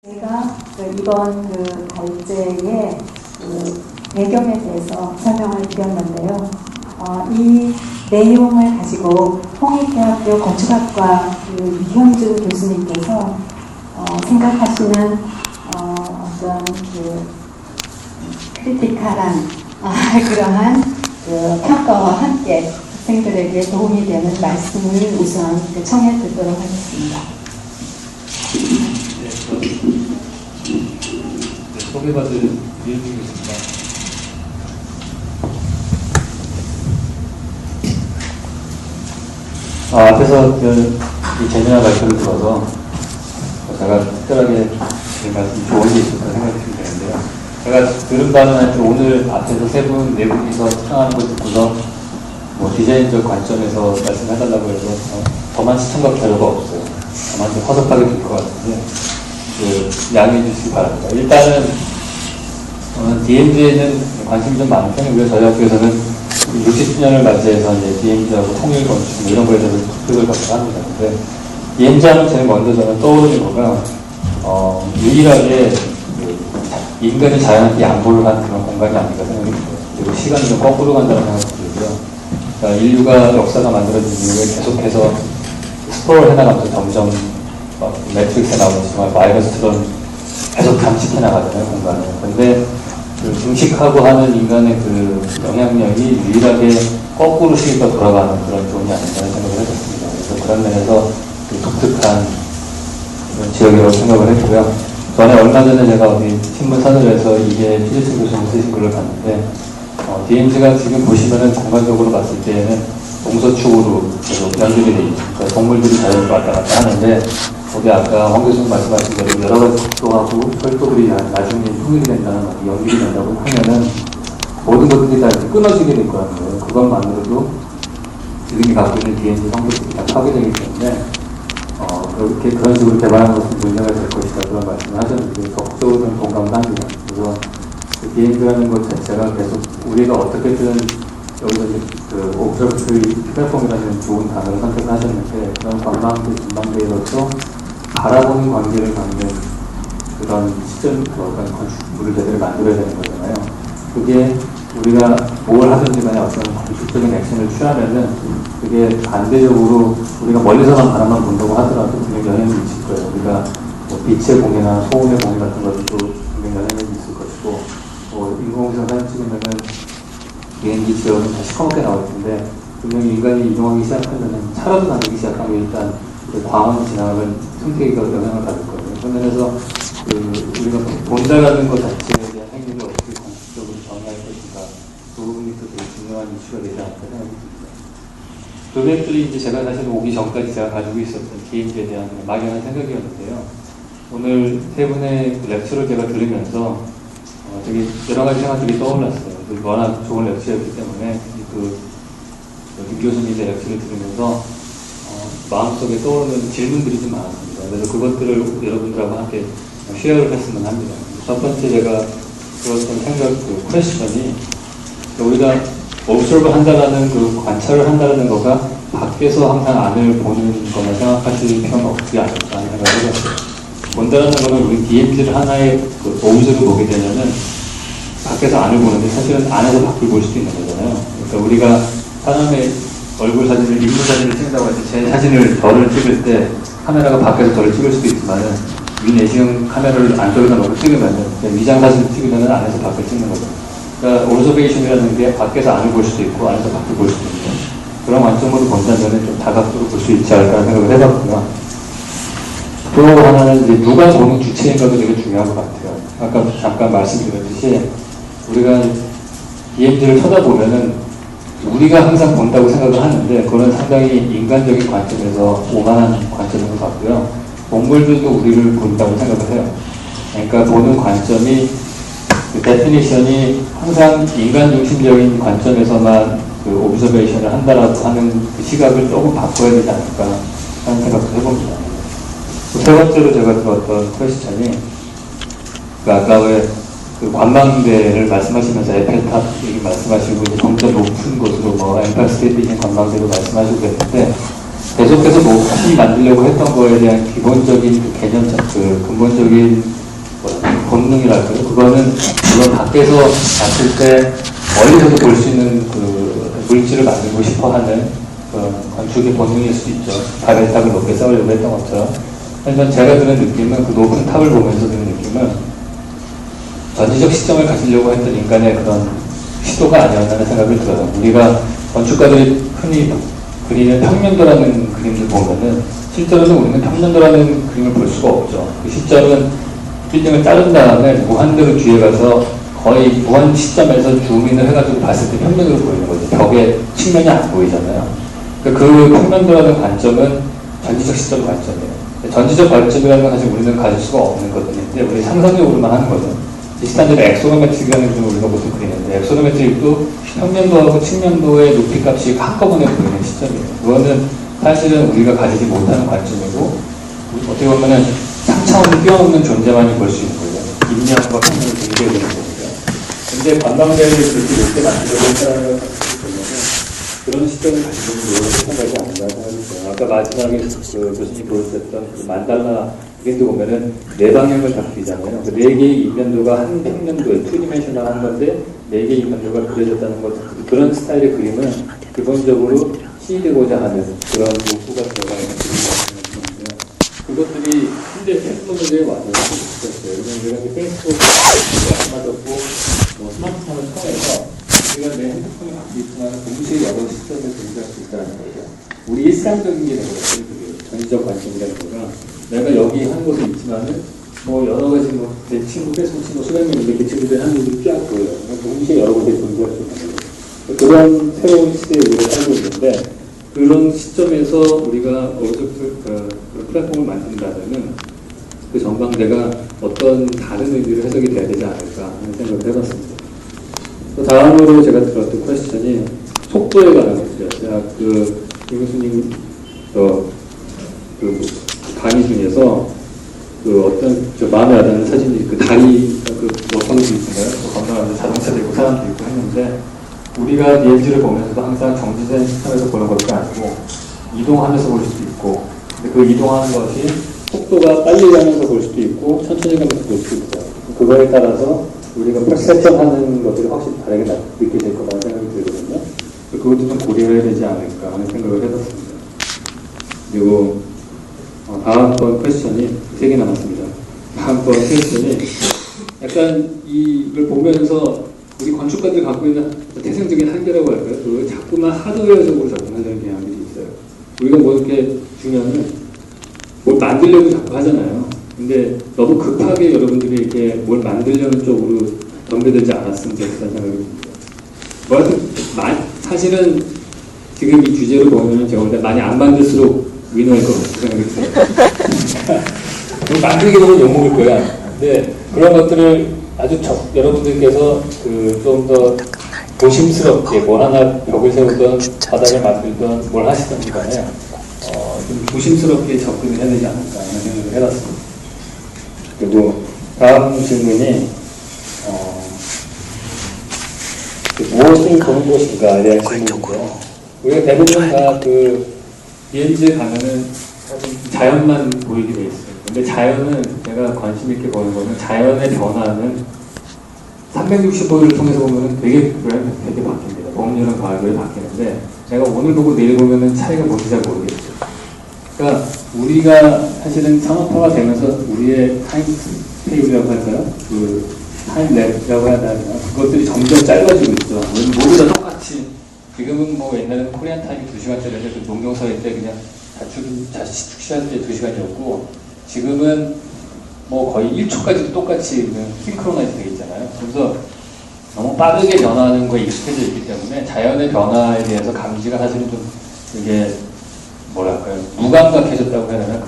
제가 이번 발제의 배경에 대해서 설명을 드렸는데요. 이 내용을 가지고 홍익대학교 건축학과 유현주 교수님께서 생각하시는 어떤 크리티컬한 그러한 평가와 함께 학생들에게 도움이 되는 말씀을 우선 청해 듣도록 하겠습니다. 소개받을 이유가 있습니다. 앞에서 이 제미나 발표를 들어서 제가 특별하게 말씀 좋은 게 있었다 생각이 되는데요. 제가 들은 바는 오늘 앞에서 네 분이서 청하는 걸 듣고서 디자인적 관점에서 말씀해달라고 해서 더만 시청각 자료가 없어요. 다만 좀 허접하게 될 것 같은데 양해해 주시기 바랍니다. 일단은 DMZ에는 관심이 좀 많은 편이고요. 저희 학교에서는 60주년을 맞이해서 이제 DMZ하고 통일 건축 이런 거에 대해서 토픽을 거쳐합니다. 근데 DMZ 하면 제일 먼저 저는 떠오르는 거가 유일하게 인간이 자연한테 양보를 한 그런 공간이 아닌가 생각이 들어요. 그리고 시간이 좀 거꾸로 간다는 생각이 들고요. 그러니까 인류가 역사가 만들어진 이후에 계속해서 스포를 해나가면서 점점 매트릭스에 나오는 정말 바이러스처럼 계속 감식해 나가잖아요, 공간을. 근데 증식하고 하는 인간의 영향력이 유일하게 거꾸로 시기가 돌아가는 그런 존이 아닌가라는 생각을 해봤습니다. 그래서 그런 면에서 독특한 그런 지역이라고 생각을 했고요. 전에 얼마 전에 제가 어디 신문 사설에서 이게 피지층 교수님 쓰신 글을 봤는데 DMZ가 지금 보시면은 공간적으로 봤을 때에는 동서축으로 계속 연결이 되어 있죠. 그러니까 동물들이 자연스럽게 왔다 갔다 하는데 거기 아까 황 교수님 말씀하신 대로 여러 가지 속도하고 철도들이 나중에 통일이 된다는 연결이 된다고 하면은 모든 것들이 다 이렇게 끊어지게 될 거라는 거예요. 그것만으로도 지금이 갖고 있는 DMZ 성격들이 다 파괴되기 때문에 그렇게 그런 식으로 개발하는 것은 문제가 될 것이다 그런 말씀을 하셨는데 적극적으로 공감을 합니다. 그래서 DMZ라는 것 자체가 계속 우리가 어떻게든 여기서 옵저버터리 플랫폼이라는 좋은 단어를 선택하셨는데 그런 관광대, 전망대로서 바라보는 관계를 갖는 그런 시점, 건축물을 제대로 만들어야 되는 거잖아요. 그게 우리가 뭘 하든지 간에 어떤 건축적인 액션을 취하면은 그게 반대적으로 우리가 멀리서만 바람만 본다고 하더라도 분명히 영향이 있을 거예요. 우리가 빛의 공해나 소음의 공해 같은 것도 분명히 영향이 있을 것이고 인공위성 사진 찍으면은 비행기 지역은 다 시커멓게 나올 텐데 분명히 인간이 이동하기 시작하면은 차라도 다니기 시작하면 일단 광원 진학은 생태계가 영향을 받을 거예요. 그런 면에서 우리가 본다라는 것 자체에 대한 행위를 어떻게 공식적으로 정의할 것인가 그 부분이 또 되게 중요한 이슈가 되지 않을까 생각이 듭니다. 그것들이 이제 제가 사실 오기 전까지 제가 가지고 있었던 DMZ에 대한 막연한 생각이었는데요. 오늘 세 분의 렉처를 제가 들으면서 되게 여러 가지 생각들이 떠올랐어요. 워낙 좋은 렉처였기 때문에 김 교수님의 렉처를 들으면서 마음속에 떠오르는 질문들이 좀 많았습니다. 그래서 그것들을 여러분들하고 함께 쉐어를 했으면 합니다. 첫 번째 제가 들었던 생각, 퀘스천이 우리가 observe 한다라는 관찰을 한다라는 거가 밖에서 항상 안을 보는 거나 생각하실 필요는 없지 않을까 하는 생각을 해봤어요. 본다라는 거는 우리 DMZ를 하나의 observe를 보게 되면은 밖에서 안을 보는데 사실은 안에서 밖을 볼 수도 있는 거잖아요. 그러니까 우리가 사람의 얼굴 사진을, 인물 사진을 찍는다고 할 때 제 사진을 저를 찍을 때 카메라가 밖에서 저를 찍을 수도 있지만은 위내시경 카메라를 안쪽에다 놓고 찍으면은 위장 사진을 찍으면은 안에서 밖을 찍는 거죠. 그러니까 오브저베이션이라는 게 밖에서 안을 볼 수도 있고 안에서 밖을 볼 수도 있고 그런 관점으로 본다면은 좀 다각도로 볼 수 있지 않을까 생각을 해봤고요. 또 하나는 이제 누가 보는 주체인가도 되게 중요한 것 같아요. 아까 잠깐 말씀드렸듯이 우리가 DMZ를 쳐다보면은 우리가 항상 본다고 생각을 하는데 그건 상당히 인간적인 관점에서 오만한 관점인 것 같고요. 동물들도 우리를 본다고 생각을 해요. 그러니까 보는 관점이 데피니션이 항상 인간 중심적인 관점에서만 오브저베이션을 한다라고 하는 그 시각을 조금 바꿔야 되지 않을까 하는 생각도 해봅니다. 세 번째로 제가 들었던 퀘스천이 아까 왜 관광대를 말씀하시면서 에펠탑 얘기 말씀하시고 이제 점점 높은 곳으로 엠파이어 스테이트 비전 관광대로 말씀하시고 그랬는데 계속해서 높이 만들려고 했던 거에 대한 기본적인 그 개념적, 그 근본적인 본능이랄까요? 그거는 물론 밖에서 봤을 때 멀리서도 볼 수 있는 그 물질을 만들고 싶어 하는 그런 건축의 본능일 수 있죠. 바벨 탑을 높게 쌓으려고 했던 것처럼. 하지만 제가 드는 느낌은, 그 높은 탑을 보면서 드는 느낌은 전지적 시점을 가지려고 했던 인간의 그런 시도가 아니었나 하는 생각이 들어요. 우리가 건축가들이 흔히 그리는 평면도라는 그림을 보면은 실제로는 우리는 평면도라는 그림을 볼 수가 없죠. 그 시점은 빌딩을 자른 다음에 무한대로 뒤에 가서 거의 무한 시점에서 줌인을 해가지고 봤을 때 평면으로 보이는 거죠. 벽에 측면이 안 보이잖아요. 그 평면도라는 관점은 전지적 시점 관점이에요. 전지적 관점이라는 건 사실 우리는 가질 수가 없는 거거든요. 우리 상상력으로만 하는 거죠. 비슷한대로 엑소노메트릭이라는 그림을 우리가 보통 그리는데, 엑소노메트릭도 평면도하고 측면도의 높이값이 한꺼번에 보이는 시점이에요. 그거는 사실은 우리가 가지지 못하는 관점이고, 어떻게 보면은 3차원을 뛰어넘는 존재만이 볼 수 있는 거예요. 인명과 평면을 동시에 보는 거니까. 근데 관광대를 그렇게 높게 만들려고 했다는 걸 보면은 그런 시점을 가지고 노력을 생각하지 않는다 생각이 들어요. 아까 마지막에 그 교수님이 보여주셨던 그 만달라 그림도 보면은 네 방향을 다 그리잖아요. 그 네 개의 인면도가 한 평면도에 투디멘셔널한 건데 네 개의 인면도가 그려졌다는 것, 그런 스타일의 그림은 기본적으로 시되고자 하는 그런 욕구가 들어가 있는 그림이라는 건데요. 그것들이 현대 테크놀로지에 와서 있었어요. 왜냐면 페이스북 맞았고 스마트폰을 통해서 우리가 내 핸드폰이 갖고 있지만 동시에 여러 시점을 공유할 수 있다는 거죠. 우리 일상적인 게 되거든요. 전지적 관점이라는 거가 내가 여기 한 곳에 있지만은 뭐 여러 가지 뭐 내 친구, 페이스북 친구 수백 명인데 그 친구들이 한 곳을 쫙 보여요. 동시에 여러 곳에 존재할 수 있는 거죠. 그런 새로운 시대에 우리가 살고 있는데, 그런 시점에서 우리가 어디서 플랫폼을 만든다면 그 전망대가 어떤 다른 의미로 해석이 돼야 되지 않을까 하는 생각을 해봤습니다. 또 다음으로 제가 들었던 퀘스천이 속도에 관한 것이죠. 제가 김 교수님 그 강의 중에서 그 어떤 마음에 와닿는 사진이 그 다리 그 어떤 게 있잖아요. 건너가는데 자동차도 있고 사람도 있고 했는데, 우리가 비행기를 보면서도 항상 정지된 시점에서 보는 것도 아니고 이동하면서 볼 수도 있고, 근데 그 이동하는 것이 속도가 빨리 가면서 볼 수도 있고 천천히 가면서 볼 수도 있어요. 그거에 따라서 우리가 퍼셉션하는 것들이 확실히 다르게 느껴질 거라는 생각이 들거든요. 그것도 좀 고려해야 되지 않을까 하는 생각을 해봤습니다. 그리고 다음번 퀘스천이 3개 남았습니다. 다음번 퀘스천이 약간 이걸 보면서 우리 건축가들 갖고 있는 태생적인 한계라고 할까요? 그 자꾸만 하드웨어적으로 접근하려는 경향들이 있어요. 우리가 뭐 이렇게 주면은 뭘 만들려고 자꾸 하잖아요. 근데 너무 급하게 여러분들이 이렇게 뭘 만들려는 쪽으로 덤벼들지 않았으면 좋겠다는 생각이 듭니다. 뭐 하여튼 사실은 지금 이 주제로 보면 제가 볼 때 많이 안 만들수록 위너일 것 같은 생각이 들어요. 만들게 되면 욕먹을 거야. 근데 그런 것들을 아주 여러분들께서 좀 더 조심스럽게 뭘 하나 벽을 세우던 바닥을 만들던 뭘 하시던 간에 좀 조심스럽게 접근을 해야 되지 않을까 하는 생각을 해봤습니다. 그리고 다음 질문이 무엇을 보는 곳인가에 대한 질문이죠. 우리가 대부분 다 비엔즈에 가면은 자연만 보이게 돼 있어요. 근데 자연은 제가 관심 있게 보는 거는 자연의 변화는 365일을 통해서 보면은 되게 바뀝니다. 봄, 여름, 가을, 겨울에 바뀌는데 제가 오늘 보고 내일 보면은 차이가 뭔지 잘 모르겠어요. 그러니까 우리가 사실은 산업화가 되면서 우리의 타임 스케일이라고 할까요? 타임랩이라고 해야 되나? 그것들이 점점 짧아지고 있죠. 모두 다 똑같이 지금은 뭐 옛날에는 코리안 타임이 2시간짜리인데 농경사회 때 그냥 축시할 때 2시간이었고 지금은 뭐 거의 1초까지도 똑같이 그냥 싱크로나이즈 되어 있잖아요. 그래서 너무 빠르게 변화하는 거에 익숙해져 있기 때문에 자연의 변화에 대해서 감지가 사실은 좀 이게 뭐랄까요, 무감각해졌다고 해야 되나?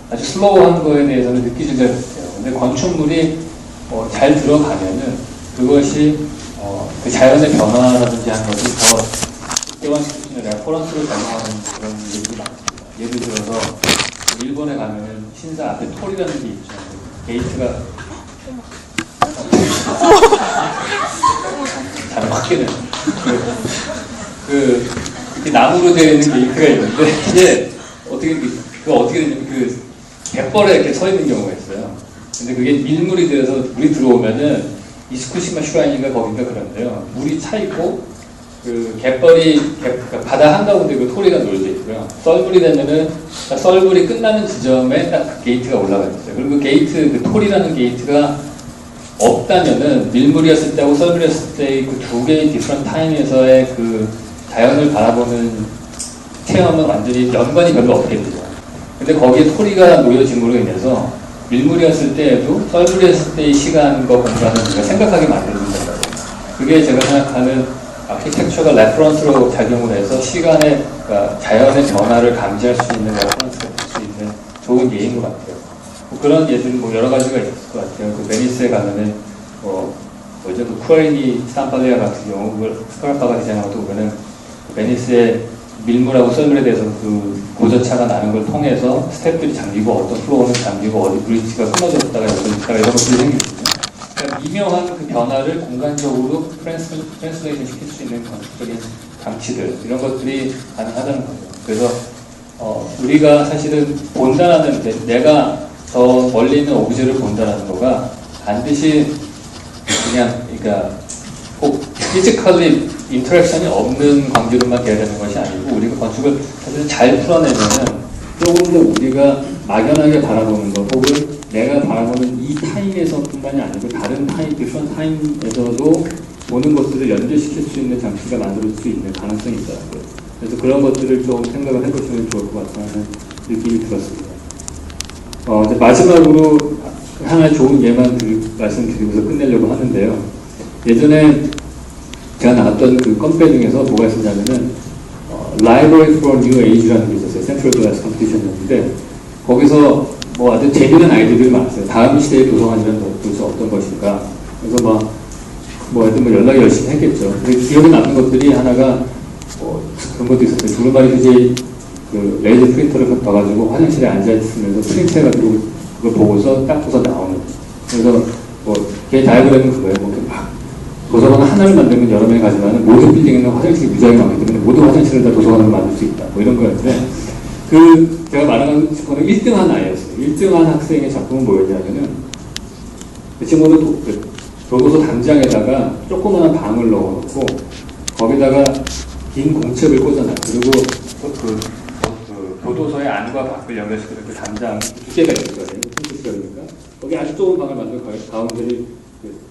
아주 슬로우한 거에 대해서는 느끼지가 못해요. 근데 건축물이 잘 들어가면은 그것이 그 자연의 변화라든지 한 것이 더 극대화시킬 수 있는 레퍼런스를 작용하는 그런 얘기가 많습니다. 예를 들어서 일본에 가면은 신사 앞에 톨이라는 게 있죠. 게이트가 잘 맞게는 이렇게 나무로 되어 있는 게이트가 있는데 이게 어떻게 되냐면 갯벌에 이렇게 서 있는 경우가 있어요. 근데 그게 밀물이 되어서 물이 들어오면은 이스쿠시마 슈라인인가 거긴가 그런데요. 물이 차 있고 그러니까 바다 한가운데 그 토리가 놓여져 있고요. 썰물이 되면은 썰물이 끝나는 지점에 딱 그 게이트가 올라가 있어요. 그리고 그 게이트, 그 토리라는 게이트가 없다면은 밀물이었을 때하고 썰물이었을 때의 그 두 개의 디프런 타임에서의 그 자연을 바라보는 체험은 완전히 연관이 별로 없게 되죠. 근데 거기에 토리가 놓여짐으로 인해서 밀물이었을 때에도 썰물이었을 때의 시간과 공간을 우리가 생각하게 만들어준다고. 그게 제가 생각하는 아키텍처가 레퍼런스로 작용을 해서 시간의, 그러니까 자연의 변화를 감지할 수 있는 레퍼런스가 될 수 있는 좋은 예인 것 같아요. 그런 예들이 여러 가지가 있을 것 같아요. 베니스에 가면은 뭐죠? 쿠아리니 스탄팔레아 같은 경우, 스카라파가 디자인한 것도 보면은 베니스의 밀물하고 썰물에 대해서 고저차가 나는 걸 통해서 스텝들이 잠기고 어떤 플로어는 잠기고 어디 브릿지가 끊어졌다가 열어졌다가 이런 것들이 생기거든요. 그러니까 미묘한 그 변화를 공간적으로 트랜스레이션 시킬 수 있는 건축적인 장치들 이런 것들이 가능하다는 거죠. 그래서 우리가 사실은 본다라는 내가 저 멀리 있는 오브제를 본다라는 거가 반드시 그러니까 꼭 피지컬리 인터랙션이 없는 관계로만 돼야 되는 것이 아니고 우리가 건축을 사실 잘 풀어내면은 조금 더 우리가 막연하게 바라보는 것 혹은 내가 바라보는 이 타임에서뿐만이 아니고 다른 타임, 디프런 타임에서도 보는 것들을 연결시킬 수 있는 장치가 만들 수 있는 가능성이 있더라고요. 그래서 그런 것들을 좀 생각을 해보시면 좋을 것 같다는 느낌이 들었습니다. 이제 마지막으로 하나의 좋은 예만 말씀드리면서 끝내려고 하는데요. 예전에 제가 나갔던 그 건페 중에서 뭐가 있었냐면은 Library for New Age라는 게 있었어요. 센트럴 클래스 컴피티션이었는데 거기서 아주 재미있는 아이디어들이 많았어요. 다음 시대의 도서관이란 도대체 어떤 것인가. 그래서 하여튼 연락이 열심히 했겠죠. 근데 기억에 남는 것들이 하나가 그런 것도 있었어요. 두루마리 휴지 레이저 프린터를 봐가지고 화장실에 앉아있으면서 프린트해가지고 그걸 보고서 딱 줘서 나오는. 그래서 걔 다이어그램은 그거예요. 도서관 하나를 만들면 여러 명이 가지만 모든 빌딩에는 화장실이 무지하게 많기 때문에 모든 화장실을 다 도서관으로 만들 수 있다. 이런 거였는데 제가 말하는 거는 1등한 아이였어요. 1등한 학생의 작품은 뭐였냐면은 그 친구도 교도소 단장에다가 조그마한 방을 넣어놓고 거기다가 긴 공책을 꽂아놔요. 그리고 교도소의 안과 밖을 연결시키는 그 단장 두 개가 있을 거예요. 그러니까 거기 아주 좁은 방을 만들고 가운데를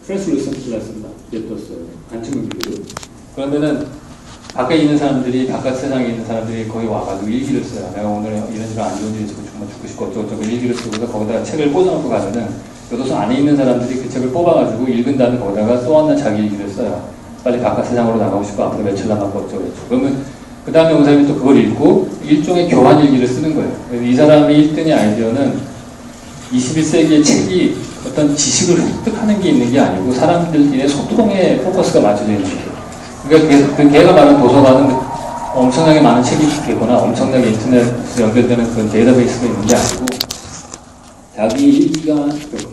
트랜스루센트 글라스를 냅뒀어요. 관측을 비교로. 그러면은 밖에 있는 사람들이, 바깥 세상에 있는 사람들이 거기 와가지고 일기를 써요. 내가 오늘 이런 안 좋은 일이 있고 정말 죽고 싶고 어쩌고저쩌고 일기를 쓰고서 거기다가 책을 꽂아놓고 가면은 교도소 안에 있는 사람들이 그 책을 뽑아가지고 읽은 다음에 거기다가 또 하나 자기 일기를 써요. 빨리 바깥 세상으로 나가고 싶고 앞으로 며칠 남았고 어쩌고저쩌고. 그러면 그 다음에 온 사람이 또 그걸 읽고 일종의 교환 일기를 쓰는 거예요. 이 사람의 1등의 아이디어는 21세기의 책이 어떤 지식을 획득하는 게 있는 게 아니고 사람들끼리의 소통에 포커스가 맞춰져 있는 거예요. 그러니까 걔가 말하는 도서관은 엄청나게 많은 책이 있거나 엄청나게 인터넷에 연결되는 그런 데이터베이스가 있는 게 아니고 자기 일기가,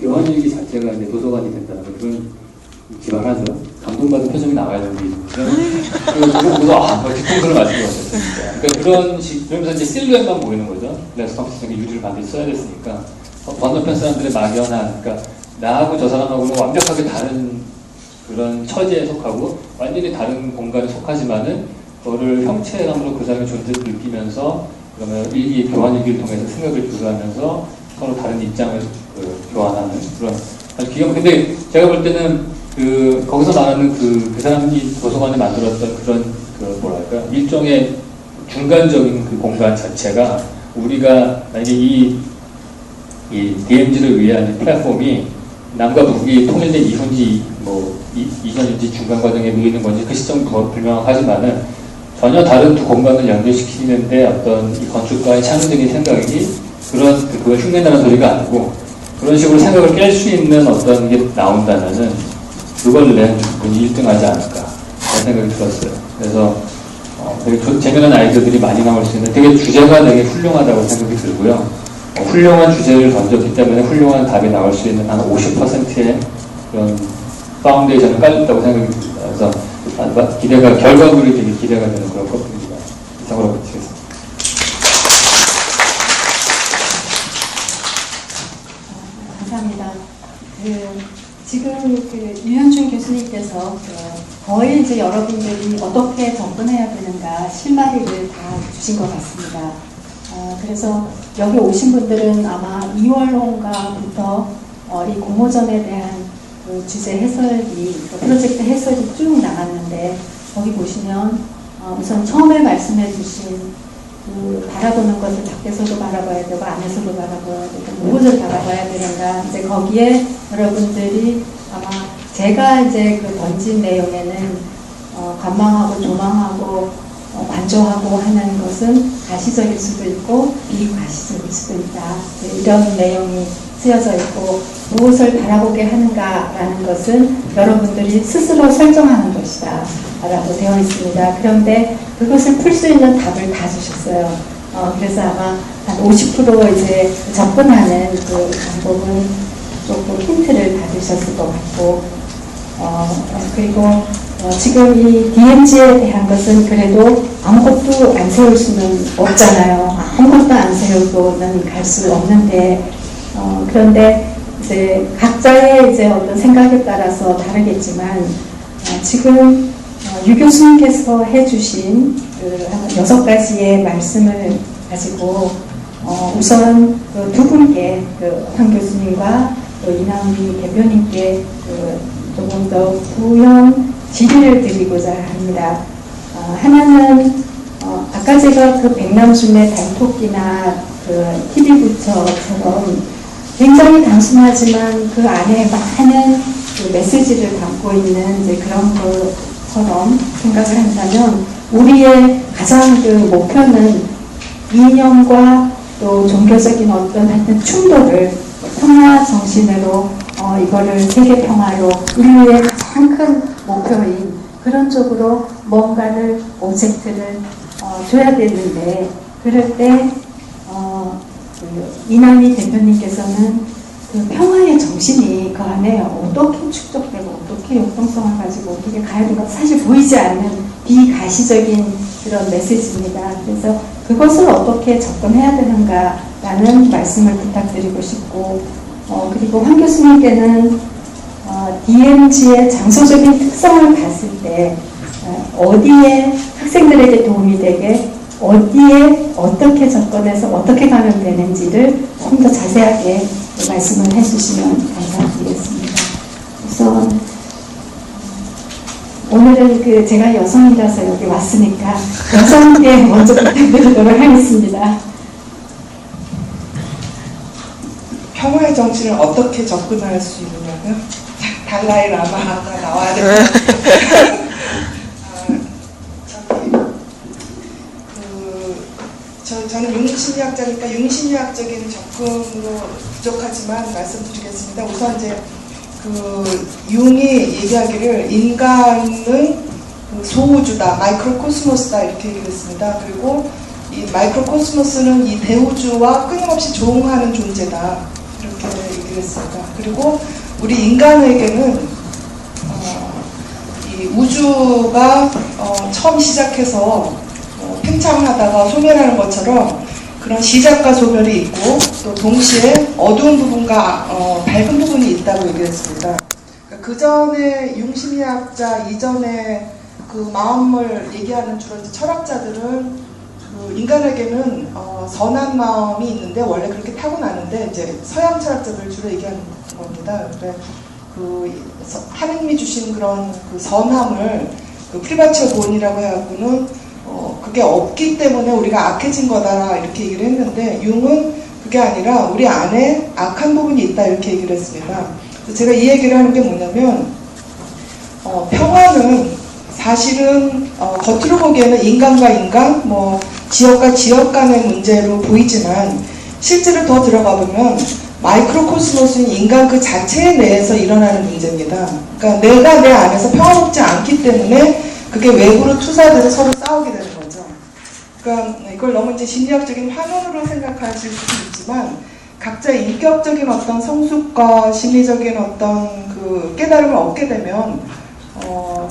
교환 일기 자체가 이제 도서관이 된다는 그런 기발하죠. 감동받은 표정이 나와야 되는 게 있는데 그래서 뒤통수를 맞은 것 같았어요. 그러니까 그러면서 이제 실루엣만 보이는 거죠. 레스 컴퓨터에 유지를 반드시 써야 됐으니까 건너편 사람들의 막연한, 그러니까 나하고 저 사람하고는 완벽하게 다른 그런 처지에 속하고 완전히 다른 공간에 속하지만은 그거를 형체감으로 그 사람의 존재를 느끼면서 그러면 교환 일기를 통해서 생각을 교류하면서 서로 다른 입장을 교환하는 그런 아주 근데 제가 볼 때는 거기서 말하는 그 사람이 도서관에 만들었던 그런 뭐랄까 일종의 중간적인 그 공간 자체가 우리가 만약에 이 DMZ를 위한 플랫폼이 남과 북이 통일된 이후인지 이전인지 중간 과정에 놓이는 건지 그 시점 불명하지만은 전혀 다른 두 공간을 연결시키는데 어떤 이 건축가의 창의적인 생각이 그걸 흉내내는 소리가 아니고 그런 식으로 생각을 깰 수 있는 어떤 게 나온다면은 그걸 낸 분이 1등하지 않을까 그런 생각이 들었어요. 그래서 되게 재미난 아이디어들이 많이 나올 수 있는 되게 주제가 되게 훌륭하다고 생각이 들고요. 훌륭한 주제를 던졌기 때문에 훌륭한 답이 나올 수 있는 한 50%의 그런 파운데이션을 깔렸다고 생각이 듭니다. 그래서 결과물이 되게 기대가 되는 그런 커플입니다. 이상으로 마치겠습니다. 교수님께서 거의 이제 여러분들이 어떻게 접근해야 되는가 실마리를 다 주신 것 같습니다. 그래서 여기 오신 분들은 아마 2월호인가부터 이 공모전에 대한 그 주제 해설이, 그 프로젝트 해설이 쭉 나갔는데, 거기 보시면 우선 처음에 말씀해 주신 그 바라보는 것을 밖에서도 바라봐야 되고 안에서도 바라봐야 되고 무엇을 바라봐야 되는가, 이제 거기에 여러분들이 아마 제가 이제 그 던진 내용에는 관망하고 조망하고 관조하고 하는 것은 가시적일 수도 있고 비가시적일 수도 있다, 이런 내용이 쓰여져 있고, 무엇을 바라보게 하는가라는 것은 여러분들이 스스로 설정하는 것이다 라고 되어 있습니다. 그런데 그것을 풀 수 있는 답을 다 주셨어요. 그래서 아마 한 50% 이제 접근하는 그 방법은 조금 힌트를 받으셨을 것 같고, 그리고 지금 이 DMZ에 대한 것은 그래도 아무것도 안 세울 수는 없잖아요. 아무것도 안 세우고는 갈 수 없는데, 그런데 이제 각자의 이제 어떤 생각에 따라서 다르겠지만, 지금 유 교수님께서 해주신 그 한 6가지의 말씀을 가지고 우선 그 두 분께, 그 현 교수님과 또 이남희 대표님께 조금 더 부연 질의를 드리고자 합니다. 하나는 아까 제가 그 백남순의 달토끼나 그 TV부처처럼 굉장히 단순하지만 그 안에 많은 그 메시지를 담고 있는 이제 그런 것처럼 생각을 한다면, 우리의 가장 그 목표는 이념과 또 종교적인 어떤 하여튼 충돌을 평화 정신으로 이거를 세계 평화로, 인류의 가장 큰 목표인 그런 쪽으로 뭔가를 오브젝트를 줘야 되는데, 그럴 때 이남희 대표님께서는 그 평화의 정신이 그 안에 어떻게 축적되고 어떻게 역동성을 가지고 어떻게 가야 되는가 사실 보이지 않는 비가시적인 그런 메시지입니다. 그래서 그것을 어떻게 접근해야 되는가라는 말씀을 부탁드리고 싶고, 그리고 황 교수님께는 DMZ의 장소적인 특성을 봤을 때 어디에 학생들에게 도움이 되게, 어디에 어떻게 접근해서 어떻게 가면 되는지를 좀 더 자세하게 말씀을 해주시면 감사드리겠습니다. 우선 오늘은 그 제가 여성이라서 여기 왔으니까 여성께 먼저 부탁드리도록 하겠습니다. 평화의 정신을 어떻게 접근할 수 있느냐고요? 달라이 라마가 나와야 될 것 같아요. 저는 융심리학자니까 융심리학적인 접근으로 부족하지만 말씀드리겠습니다. 우선 이제 그 융이 얘기하기를 인간은 그 소우주다, 마이크로코스모스다 이렇게 얘기를 했습니다. 그리고 이 마이크로코스모스는 이 대우주와 끊임없이 조응하는 존재다 이렇게 얘기를 했습니다. 그리고 우리 인간에게는 이 우주가 처음 시작해서 팽창하다가 소멸하는 것처럼 그런 시작과 소멸이 있고, 또 동시에 어두운 부분과 밝은 부분이 있다고 얘기했습니다. 그 전에 융심리학자 이전에 그 마음을 얘기하는 주로 철학자들은 그 인간에게는 선한 마음이 있는데 원래 그렇게 타고나는데, 이제 서양 철학자들 주로 얘기하는 겁니다. 근데 그 하느님이 주신 그런 그 선함을 그 프리바치오 본이라고 해갖고는 그게 없기 때문에 우리가 악해진 거다 이렇게 얘기를 했는데, 융은 그게 아니라 우리 안에 악한 부분이 있다 이렇게 얘기를 했습니다. 제가 이 얘기를 하는 게 뭐냐면, 평화는 사실은 겉으로 보기에는 인간과 인간, 뭐 지역과 지역 간의 문제로 보이지만, 실제로 더 들어가 보면 마이크로코스모스인 인간 그 자체 내에서 일어나는 문제입니다. 그러니까 내가 내 안에서 평화롭지 않기 때문에 그게 외부로 투사돼서 서로 싸우게 되는 거죠. 그러니까 이걸 너무 이제 심리학적인 환원으로 생각하실 수도 있지만, 각자 인격적인 어떤 성숙과 심리적인 어떤 그 깨달음을 얻게 되면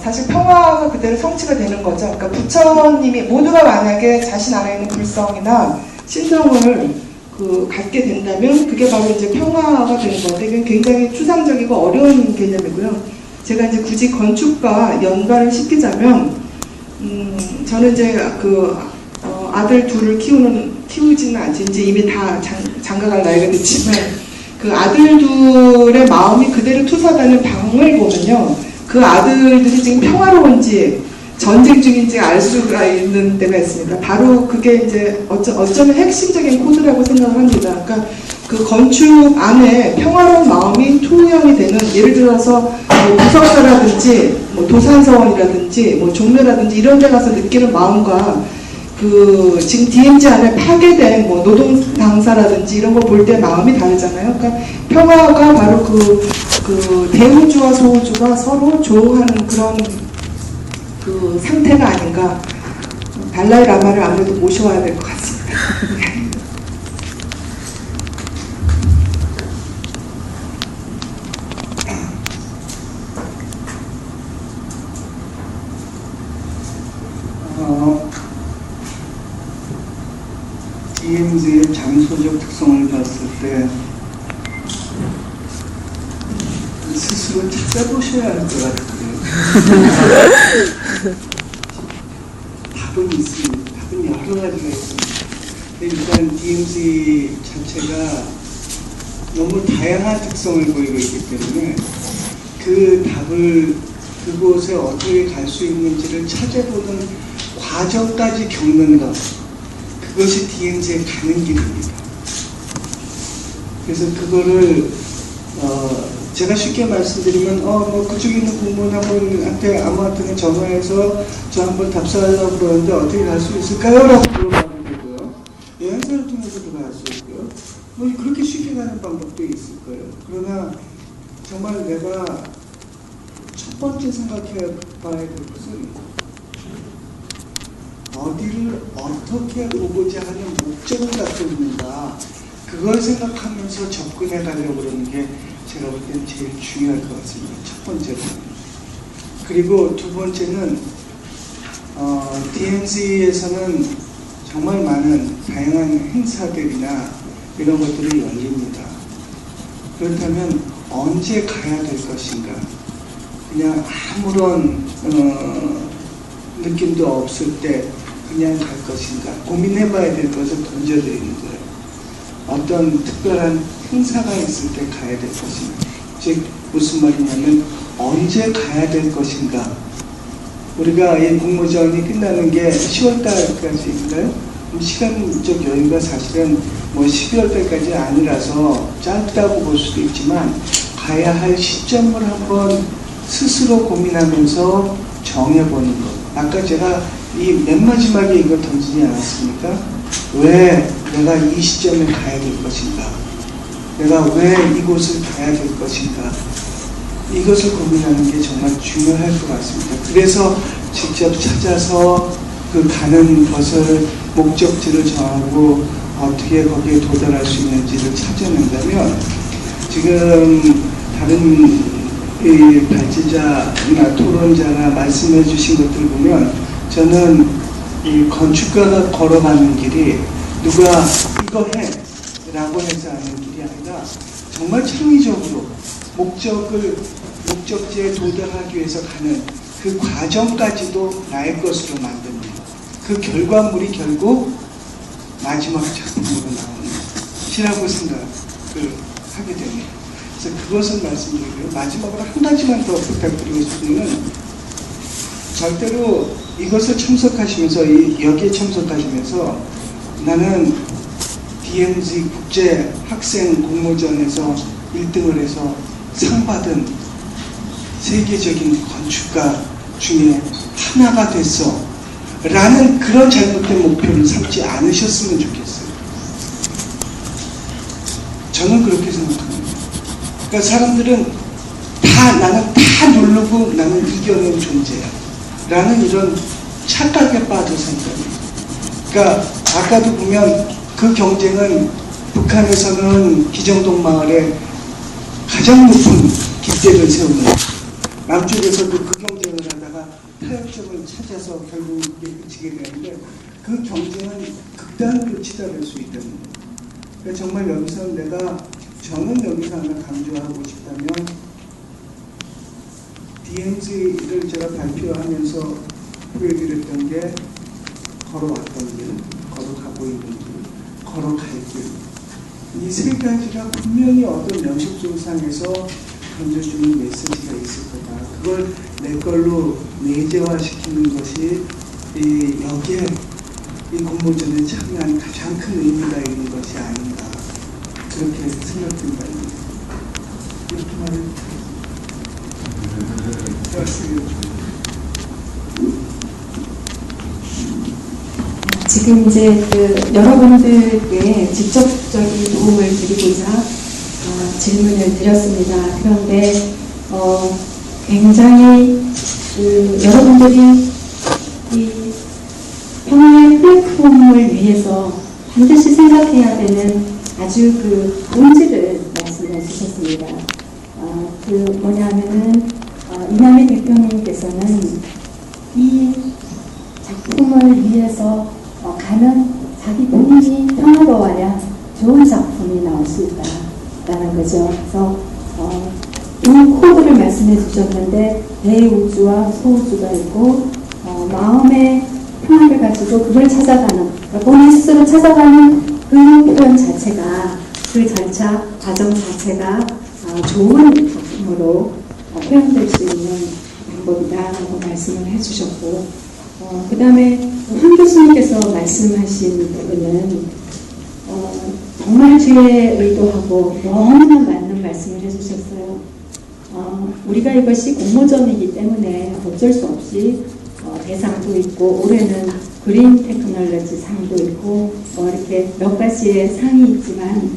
사실 평화가 그대로 성취가 되는 거죠. 그러니까 부처님이 모두가 만약에 자신 안에 있는 불성이나 신성을 갖게 된다면 그게 바로 이제 평화가 되는 건데, 이게 굉장히 추상적이고 어려운 개념이고요. 제가 이제 굳이 건축과 연관을 시키자면, 저는 이제 아들 둘을 키우지는 않지, 이제 이미 다 장가갈 나이가 됐지만, 그 아들 둘의 마음이 그대로 투사되는 방을 보면요, 그 아들들이 지금 평화로운지 전쟁 중인지 알 수가 있는 때가 있습니다. 바로 그게 이제 어쩌면 핵심적인 코드라고 생각을 합니다. 그러니까 그 건축 안에 평화로운 마음이 투영이 되는, 예를 들어서 뭐 무석사라든지 뭐 도산서원이라든지 뭐 종묘라든지 이런 데 가서 느끼는 마음과 그 지금 DMZ 안에 파괴된 뭐 노동 당사라든지 이런 거 볼 때 마음이 다르잖아요. 그러니까 평화가 바로 그 대우주와 소우주가 서로 조우하는 그런 그 상태가 아닌가. 달라이 라마를 아무래도 모셔와야 될 것 같습니다. DMZ의 장소적 특성을 봤을 때 스스로 찾아보셔야 할 것 같아요. 답은 있습니다. 답은 여러 가지가 있습니다. 일단 DMZ 자체가 너무 다양한 특성을 보이고 있기 때문에 그 답을 그곳에 어떻게 갈 수 있는지를 찾아보는 과정까지 겪는 것, 그것이 DMZ에 가는 길입니다. 그래서 그거를 제가 쉽게 말씀드리면 뭐 그쪽에 있는 공무원한테 아무한테나 전화해서 저 한번 답사하려고 그러는데 어떻게 갈 수 있을까요? 라고 물어봐도 되고요. 여행사를 통해서도 갈 수 있고요. 뭐 그렇게 쉽게 가는 방법도 있을 거예요. 그러나 정말 내가 첫 번째 생각해 봐야 될 것은 어디를 어떻게 보고자 하는 목적을 갖고 있는가, 그걸 생각하면서 접근해 가려고 그러는 게 제가 볼 때는 제일 중요할 것 같습니다. 첫 번째는. 그리고 두 번째는 DMZ에서는 정말 많은 다양한 행사들이나 이런 것들이 열립니다. 그렇다면 언제 가야 될 것인가, 그냥 아무런 느낌도 없을 때 그냥 갈 것인가 고민해봐야 될 것을 던져드리는 거예요. 어떤 특별한 행사가 있을 때 가야 될 것인가, 즉 무슨 말이냐면 언제 가야 될 것인가. 우리가 이 공모전이 끝나는 게 10월달까지인가요? 시간적 여유가 사실은 뭐 12월달까지 아니라서 짧다고 볼 수도 있지만 가야 할 시점을 한번 스스로 고민하면서 정해보는 것. 아까 제가 이 맨 마지막에 이거 던지지 않았습니까? 왜 내가 이 시점에 가야 될 것인가? 내가 왜 이곳을 가야 될 것인가? 이것을 고민하는 게 정말 중요할 것 같습니다. 그래서 직접 찾아서 그 가는 것을 목적지를 정하고 어떻게 거기에 도달할 수 있는지를 찾아낸다면, 지금 다른 이 발제자나 토론자나 말씀해 주신 것들을 보면 저는 이 건축가가 걸어가는 길이 누가 이거 해 라고 해서 하는 길이 아니라 정말 창의적으로 목적지에 도달하기 위해서 가는 그 과정까지도 나의 것으로 만드는, 그 결과물이 결국 마지막 작품으로 나오는 시라고 생각을 하게 됩니다. 그래서 그것을 말씀드리고요. 마지막으로 한 가지만 더 부탁드리고 싶은 것은, 절대로 이것을 참석하시면서, 여기에 참석하시면서 나는 DMZ 국제 학생 공모전에서 1등을 해서 상 받은 세계적인 건축가 중에 하나가 됐어 라는 그런 잘못된 목표를 삼지 않으셨으면 좋겠어요. 저는 그렇게 생각합니다. 그러니까 사람들은 나는 다 누르고 나는 이겨낸 존재야 라는 이런 착각에 빠져 산다는. 그러니까 아까도 보면 그 경쟁은 북한에서는 기정동 마을에 가장 높은 깃대를 세우는, 남쪽에서도 그 경쟁을 하다가 타협점을 찾아서 결국 이게 그치게 되는데, 그 경쟁은 극단으로 치달을 수 있다는 거예요. 그러니까 정말 저는 여기서 하나 강조하고 싶다면, DMZ를 제가 발표하면서 보여드렸던 게 걸어왔던 길, 걸어가고 있는 길, 걸어갈 길. 이 세 가지가 분명히 어떤 명식조상에서 던져주는 메시지가 있을 거다. 그걸 내 걸로 내재화시키는 것이 여기에 이 공모전에 참여한 가장 큰 의미가 있는 것이 아닌가. 그렇게 생각된다. 이렇게 말해주세요. 지금 이제 여러분들께 직접적인 도움을 드리고자 질문을 드렸습니다. 그런데 굉장히 여러분들이 이 평화의 플랫폼을 위해서 반드시 생각해야 되는 아주 본질을 말씀해 주셨습니다. 뭐냐면은 이남희 대표님께서는 이 작품을 위해서 가면 자기 본인이 평화로워야 좋은 작품이 나올 수 있다라는 거죠. 그래서 이 코드를 말씀해 주셨는데 대우주와 소우주가 있고 마음의 평화를 가지고 그걸 찾아가는, 그러니까 본인 스스로 찾아가는 그 표현 자체가, 그 절차 과정 자체가 좋은 작품으로 표현될 수 있는 방법이다라고 말씀을 해주셨고, 그 다음에 황 교수님께서 말씀하신 부분은 정말 제 의도하고 너무나 맞는 말씀을 해주셨어요. 우리가 이것이 공모전이기 때문에 어쩔 수 없이 대상도 있고, 올해는 그린 테크놀로지 상도 있고, 이렇게 몇 가지의 상이 있지만,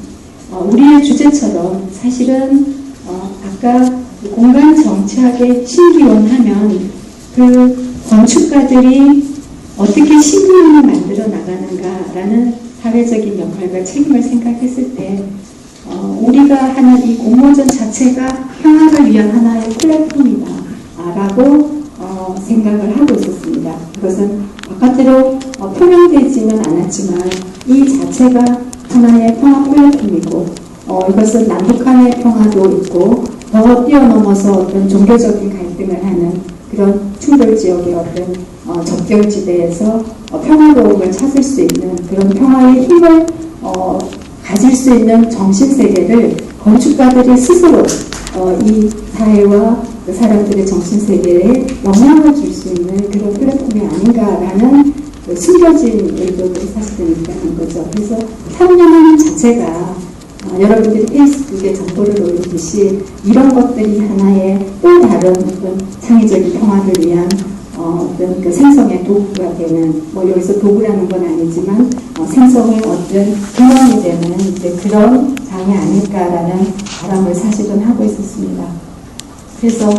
우리의 주제처럼 사실은 아까 공간 정착의 신기원하면 그 건축가들이 어떻게 신기원을 만들어 나가는가라는 사회적인 역할과 책임을 생각했을 때 우리가 하는 이 공모전 자체가 평화를 위한 하나의 플랫폼이다 라고 생각을 하고 있었습니다. 그것은 바깥으로 표명되지는 않았지만 이 자체가 하나의 평화 플랫폼이고, 이것은 남북한의 평화도 있고 더 뛰어넘어서 어떤 종교적인 갈등을 하는 그런 충돌 지역의 어떤 접경지대에서 평화로움을 찾을 수 있는 그런 평화의 힘을 가질 수 있는 정신세계를 건축가들이 스스로 이 사회와 그 사람들의 정신세계에 영향을 줄 수 있는 그런 플랫폼이 아닌가라는 숨겨진 의도들이 사실은 있다는 거죠. 그래서 참여하는 자체가 여러분들이 페이스북에 정보를 올리듯이 이런 것들이 하나의 또 다른 어떤 창의적인 평화를 위한 어떤 그 생성의 도구가 되는, 여기서 도구라는 건 아니지만 생성의 어떤 근원이 되는 이제 그런 장이 아닐까라는 바람을 사실은 하고 있었습니다. 그래서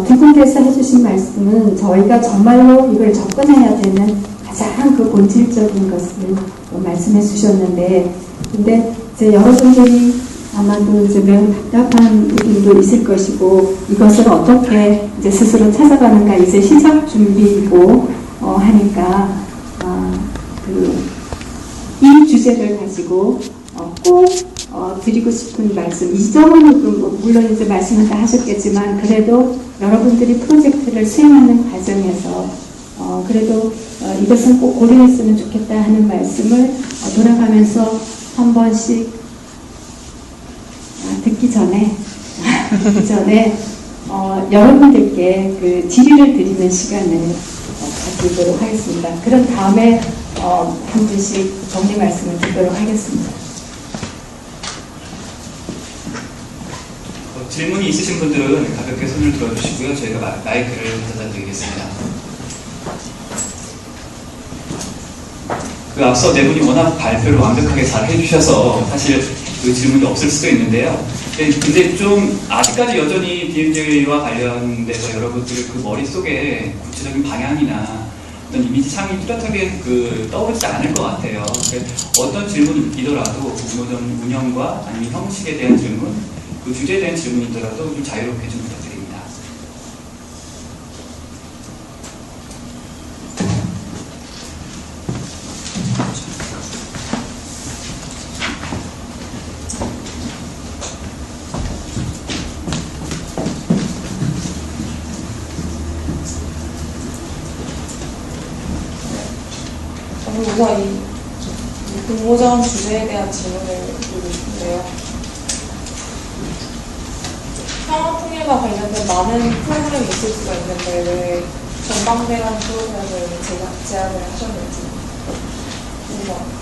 두 분께서 해주신 말씀은 저희가 정말로 이걸 접근해야 되는 가장 그 본질적인 것을 말씀해 주셨는데, 근데 이제 여러분들이 아마도 이제 매우 답답한 부분도 있을 것이고, 이것을 어떻게 이제 스스로 찾아가는가, 이제 시작 준비이고 하니까 이 주제를 가지고 꼭 드리고 싶은 말씀, 이 점은 물론 이제 말씀은 다 하셨겠지만, 그래도 여러분들이 프로젝트를 수행하는 과정에서 그래도 이것은 꼭 고려했으면 좋겠다 하는 말씀을 돌아가면서 한 번씩 듣기 전에 여러분들께 그 질의를 드리는 시간을 가지도록 하겠습니다. 그런 다음에 한 분씩 정리 말씀을 드리도록 하겠습니다. 질문이 있으신 분들은 가볍게 손을 들어주시고요. 저희가 마이크를 갖다 드리겠습니다. 그 앞서 네 분이 워낙 발표를 완벽하게 잘 해주셔서 사실 그 질문이 없을 수도 있는데요. 근데 좀 아직까지 여전히 DMZ와 관련돼서 여러분들 그 머릿속에 구체적인 방향이나 어떤 이미지 창이 뚜렷하게 떠오르지 않을 것 같아요. 어떤 질문이더라도 공모전 운영과 아니면 형식에 대한 질문, 그 주제에 대한 질문이더라도 좀 자유롭게 좀 부탁드립니다. 우선 이 공모전 주제에 대한 질문을 드리고 싶은데요. 평화통일과 관련된 많은 프로그램이 있을 수가 있는데 왜 전방대라는 프로그램을 제안을 하셨는지 궁금합니다.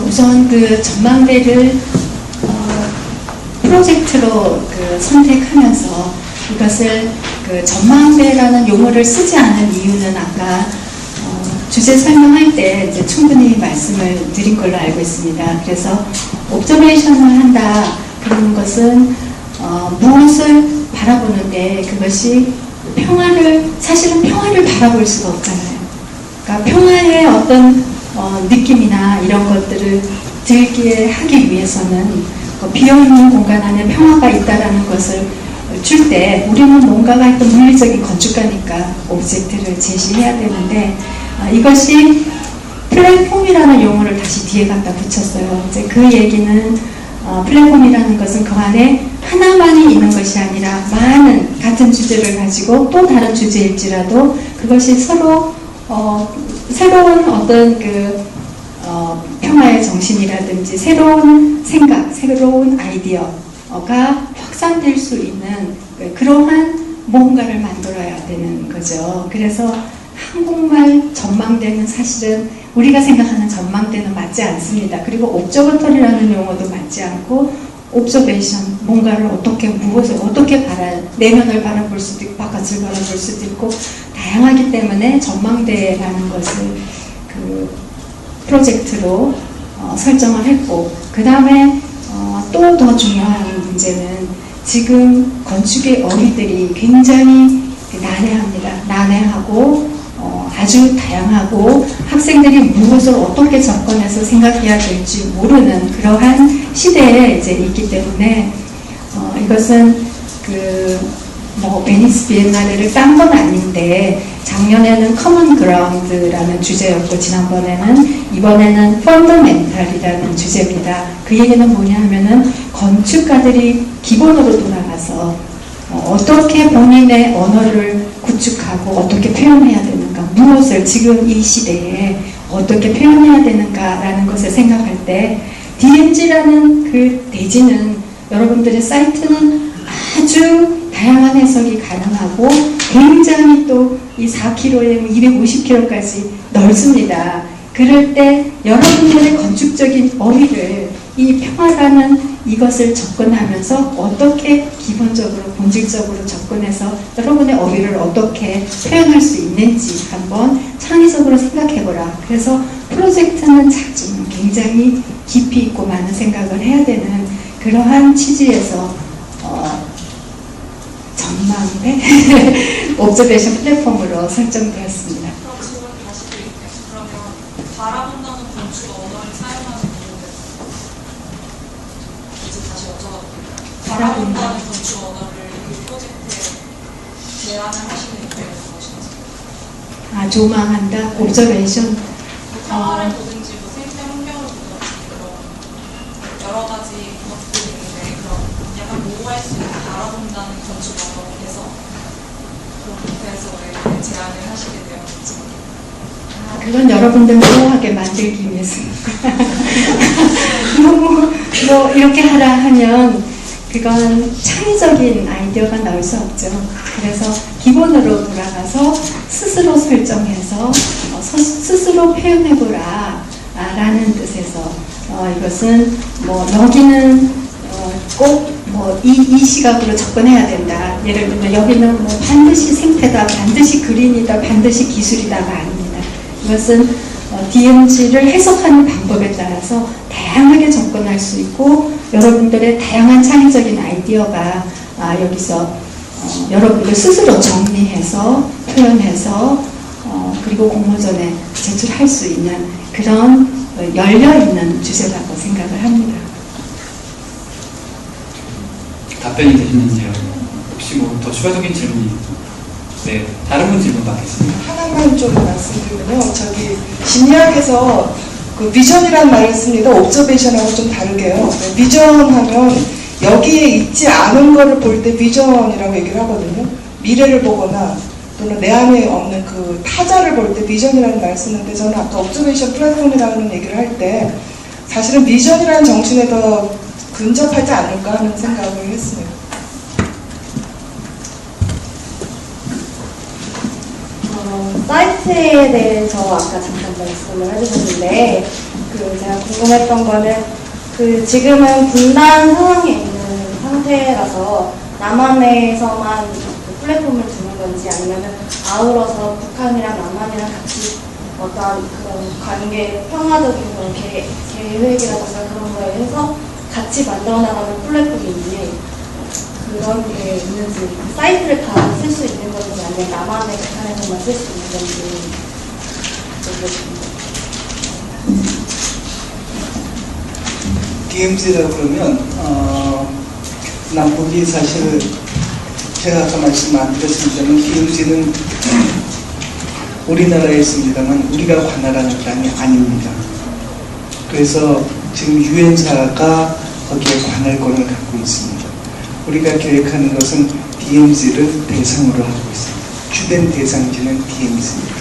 우선 그 전망대를 프로젝트로 선택하면서 이것을 그 전망대라는 용어를 쓰지 않은 이유는 아까 주제 설명할 때 이제 충분히 말씀을 드린 걸로 알고 있습니다. 그래서 옵저베이션을 한다 그런 것은 무엇을 바라보는데 그것이 사실은 평화를 바라볼 수가 없잖아요. 그러니까 평화의 어떤 느낌이나 이런 것들을 들게 하기 위해서는 비어있는 공간 안에 평화가 있다라는 것을 줄 때 우리는 뭔가가 있던 물리적인 건축가니까 오브젝트를 제시해야 되는데 이것이 플랫폼이라는 용어를 다시 뒤에 갖다 붙였어요. 이제 그 얘기는 플랫폼이라는 것은 그 안에 하나만이 있는 것이 아니라 많은 같은 주제를 가지고 또 다른 주제일지라도 그것이 서로 새로운 어떤 평화의 정신이라든지 새로운 생각, 새로운 아이디어가 확산될 수 있는 그러한 뭔가를 만들어야 되는 거죠. 그래서 한국말 전망대는 사실은 우리가 생각하는 전망대는 맞지 않습니다. 그리고 옵저버터리라는 용어도 맞지 않고 옵저베이션, 뭔가를 무엇을 어떻게 내면을 바라볼 수도 있고 바깥을 바라볼 수도 있고 다양하기 때문에 전망대라는 것을 프로젝트로 설정을 했고 그 다음에 또 더 중요한 문제는 지금 건축의 어휘들이 굉장히 난해하고 아주 다양하고 학생들이 무엇을 어떻게 접근해서 생각해야 될지 모르는 그러한 시대에 이제 있기 때문에 이것은 베니스 비엔날레를 딴 건 아닌데 작년에는 커먼 그라운드라는 주제였고 이번에는 펀더멘탈이라는 주제입니다. 그 얘기는 뭐냐 하면은 건축가들이 기본으로 돌아가서 어떻게 본인의 언어를 구축하고 어떻게 표현해야 되는가, 무엇을 지금 이 시대에 어떻게 표현해야 되는가라는 것을 생각할 때 DMZ라는 그 대지는 여러분들의 사이트는 아주 다양한 해석이 가능하고 굉장히 또 이 4km에 250km까지 넓습니다. 그럴 때 여러분들의 건축적인 어휘를 이 평화라는 이것을 접근하면서 어떻게 기본적으로 본질적으로 접근해서 여러분의 어휘를 어떻게 표현할 수 있는지 한번 창의적으로 생각해보라. 그래서 프로젝트는 좀 굉장히 깊이 있고 많은 생각을 해야 되는 그러한 취지에서 전망대 옵저베이션 플랫폼으로 설정되었습니다. 그럼 질문 다시 드릴게요. 그러면 바라본다는 건축 언어를 사용하는 이유는 이제 다시 여쭤볼게요. 바라본다는 건축 언어를 이 프로젝트에 제안을 하시는 이유는 무엇인지? 조망한다, 옵저베이션. 평화를 보든지 생태 환경을 보든지 그런 여러 가지 것들이 있는데 그런 약간 모호할 수 있는 바라본다는 건축 언어를 해서 그래서 왜 제안을 하시게 되었는지. 그건 여러분들 모호하게 만들기 위해서입니다. 너무 이렇게 하라 하면 그건 창의적인 아이디어가 나올 수 없죠. 그래서 기본으로 돌아가서 스스로 설정해서 스스로 표현해보라 라는 뜻에서 이것은 여기는 꼭 이 시각으로 접근해야 된다. 예를 들면 여기는 반드시 생태다, 반드시 그린이다, 반드시 기술이다가 아닙니다. 이것은 DMZ를 해석하는 방법에 따라서 다양하게 접근할 수 있고 여러분들의 다양한 창의적인 아이디어가 여기서 여러분들 스스로 정리해서 표현해서 그리고 공모전에 제출할 수 있는 그런 열려있는 주제라고 생각을 합니다. 답변이 되셨는지요? 혹시 뭐 더 추가적인 질문이? 네, 다른 분 질문 받겠습니다. 하나만 좀 말씀드리면요. 저기 심리학에서 그 비전이라는 말을 씁니다. 옵저베이션하고 좀 다르게요. 비전하면 여기에 있지 않은 거를 볼 때 비전이라고 얘기를 하거든요. 미래를 보거나 또는 내 안에 없는 그 타자를 볼 때 비전이라는 말을 쓰는데, 저는 아까 옵저베이션 플랫폼이라는 얘기를 할 때 사실은 비전이라는 정신에 더 근접하지 않을까 하는 생각을 했습니다. 사이트에 대해서 아까 잠깐 말씀을 해주셨는데, 제가 궁금했던 거는, 지금은 분단 상황에 있는 상태라서 남한에서만 플랫폼을 두는 건지, 아니면 아울러서 북한이랑 남한이랑 같이 어떤 그런 관계, 평화적인 그런 계획이라든가 그런 거에 해서 같이 만들어 나가는 플랫폼인지, 그런 게 있는지, 사이트를 다 쓸 수 있는 건지, 아니면 남한의 북한에서만 쓸 수 있는 건지 모르겠습니다. DMZ라고 그러면 남북이 사실 제가 아까 말씀 안 드렸습니다만 DMZ는 우리나라에 있습니다만 우리가 관할하는 땅이 아닙니다. 그래서 지금 유엔사가 거기에 관할권을 갖고 있습니다. 우리가 계획하는 것은 DMZ를 대상으로 하고 있습니다. 주된 대상지는 DMZ입니다.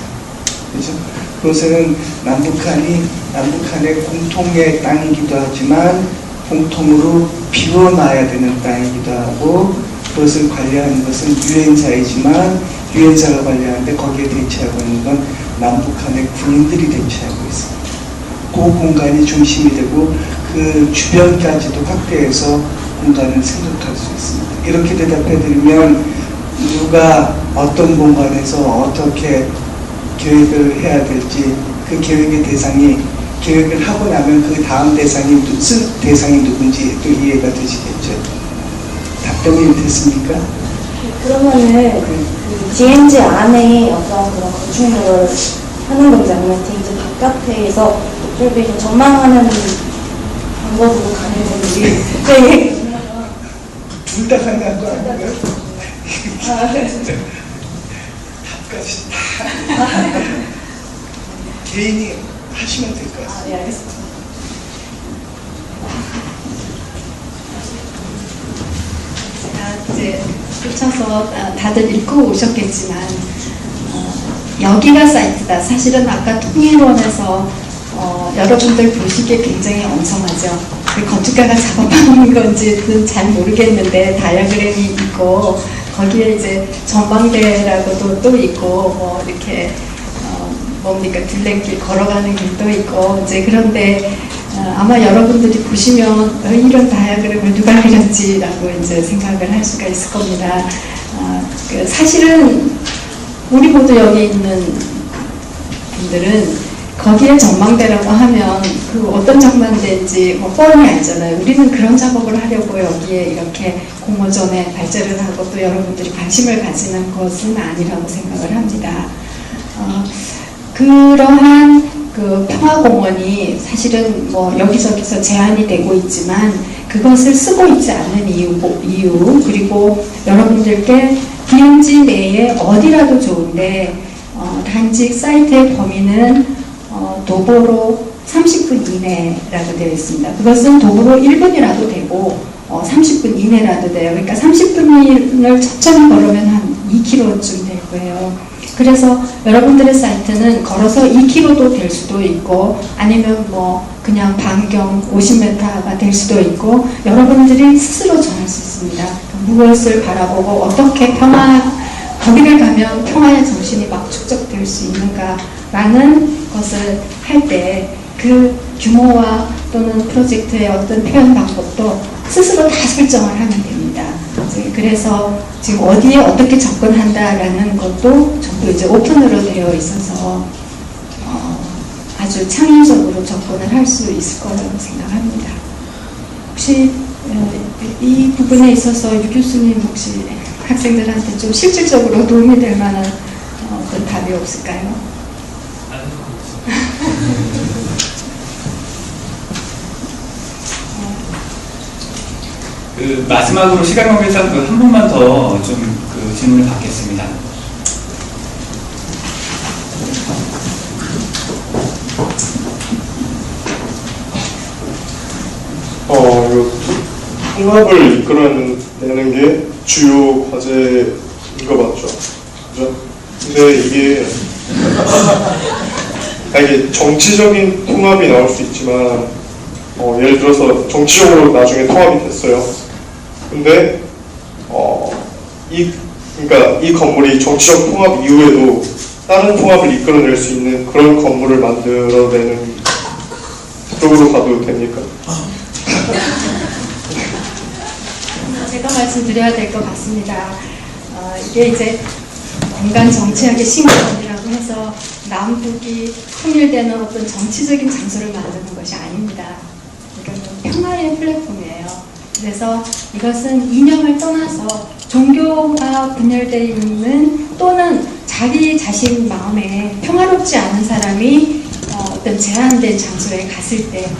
그렇죠? 그것은 남북한의 공통의 땅이기도 하지만 공통으로 비워놔야 되는 땅이기도 하고, 그것을 관리하는 것은 유엔사이지만 유엔사가 관리하는데 거기에 대처하고 있는 건 남북한의 군인들이 대처하고 있습니다. 그 공간이 중심이 되고 그 주변까지도 확대해서 공간을 생각할 수 있습니다. 이렇게 대답해드리면 누가 어떤 공간에서 어떻게 계획을 해야 될지, 그 계획의 대상이, 계획을 하고 나면 그 다음 대상이 누군지 또 이해가 되시겠죠. 답변이 됐습니까? 그러면은 DMZ 안에 어떤 그런 건축물을 하는 건지, 아니면 DMZ 바깥에서 옵저베이션 전망하는 방법으로 가는 건지. 둘 다 가능한 거 아닌가요? 답까지 다 개인이 하시면 될 것 같습니다. 네, 알겠습니다. 제가 이제 펼쳐서 다들 읽고 오셨겠지만, 여기가 사이트다. 사실은 아까 통일원에서 여러분들 보시기에 굉장히 엉성하죠. 건축가가 작업하는 건지는 잘 모르겠는데 다이어그램이 있고, 거기에 이제 전망대라고도 또 있고, 뭐 이렇게 뭡니까, 둘레길 걸어가는 길도 있고, 이제 그런데 아마 여러분들이 보시면 이런 다이어그램을 누가 그렸지라고 이제 생각을 할 수가 있을 겁니다. 사실은 우리 모두 여기 있는 분들은 거기에 전망대라고 하면 그 어떤 전망대인지 뭐 뻔히 알잖아요. 우리는 그런 작업을 하려고 여기에 이렇게 공모전에 발제를 하고 또 여러분들이 관심을 가지는 것은 아니라고 생각을 합니다. 그러한 그 평화공원이 사실은 뭐 여기저기서 제한이 되고 있지만 그것을 쓰고 있지 않는 이유, 그리고 여러분들께 DMZ 내에 어디라도 좋은데 단지 사이트의 범위는 도보로 30분 이내라고 되어 있습니다. 그것은 도보로 1분이라도 되고 30분 이내라도 돼요. 그러니까 30분을 천천히 걸으면 한 2km쯤 될 거예요. 그래서 여러분들의 사이트는 걸어서 2km도 될 수도 있고, 아니면 뭐 그냥 반경 50m가 될 수도 있고, 여러분들이 스스로 정할 수 있습니다. 무엇을 바라보고 어떻게 거기를 가면 평화의 정신이 막 축적될 수 있는가라는 것을 할 때 그 규모와 또는 프로젝트의 어떤 표현 방법도 스스로 다 설정을 하면 됩니다. 그래서 지금 어디에 어떻게 접근한다라는 것도 전부 이제 오픈으로 되어 있어서 아주 창의적으로 접근을 할 수 있을 거라고 생각합니다. 혹시 이 부분에 있어서 유 교수님 혹시 학생들한테 좀 실질적으로 도움이 될 만한 어떤 답이 없을까요? 그 마지막으로 시간 관계상 그 한 번만 더 좀 그 질문을 받겠습니다. 이거 통합을 이끌어내는 게 주요 과제인 거 맞죠? 그죠? 근데 이게 정치적인 통합이 나올 수 있지만 예를 들어서 정치적으로 나중에 통합이 됐어요. 근데 그러니까 이 건물이 정치적 통합 이후에도 다른 통합을 이끌어낼 수 있는 그런 건물을 만들어내는 쪽으로 가도 됩니까? 제가 말씀드려야 될 것 같습니다. 이게 이제 공간 정치학의 신권이라고 해서 남북이 통일되는 어떤 정치적인 장소를 만드는 것이 아닙니다. 이거는 평화의 플랫폼이에요. 그래서 이것은 이념을 떠나서 종교가 분열되어 있는 또는 자기 자신 마음에 평화롭지 않은 사람이 어떤 제한된 장소에 갔을 때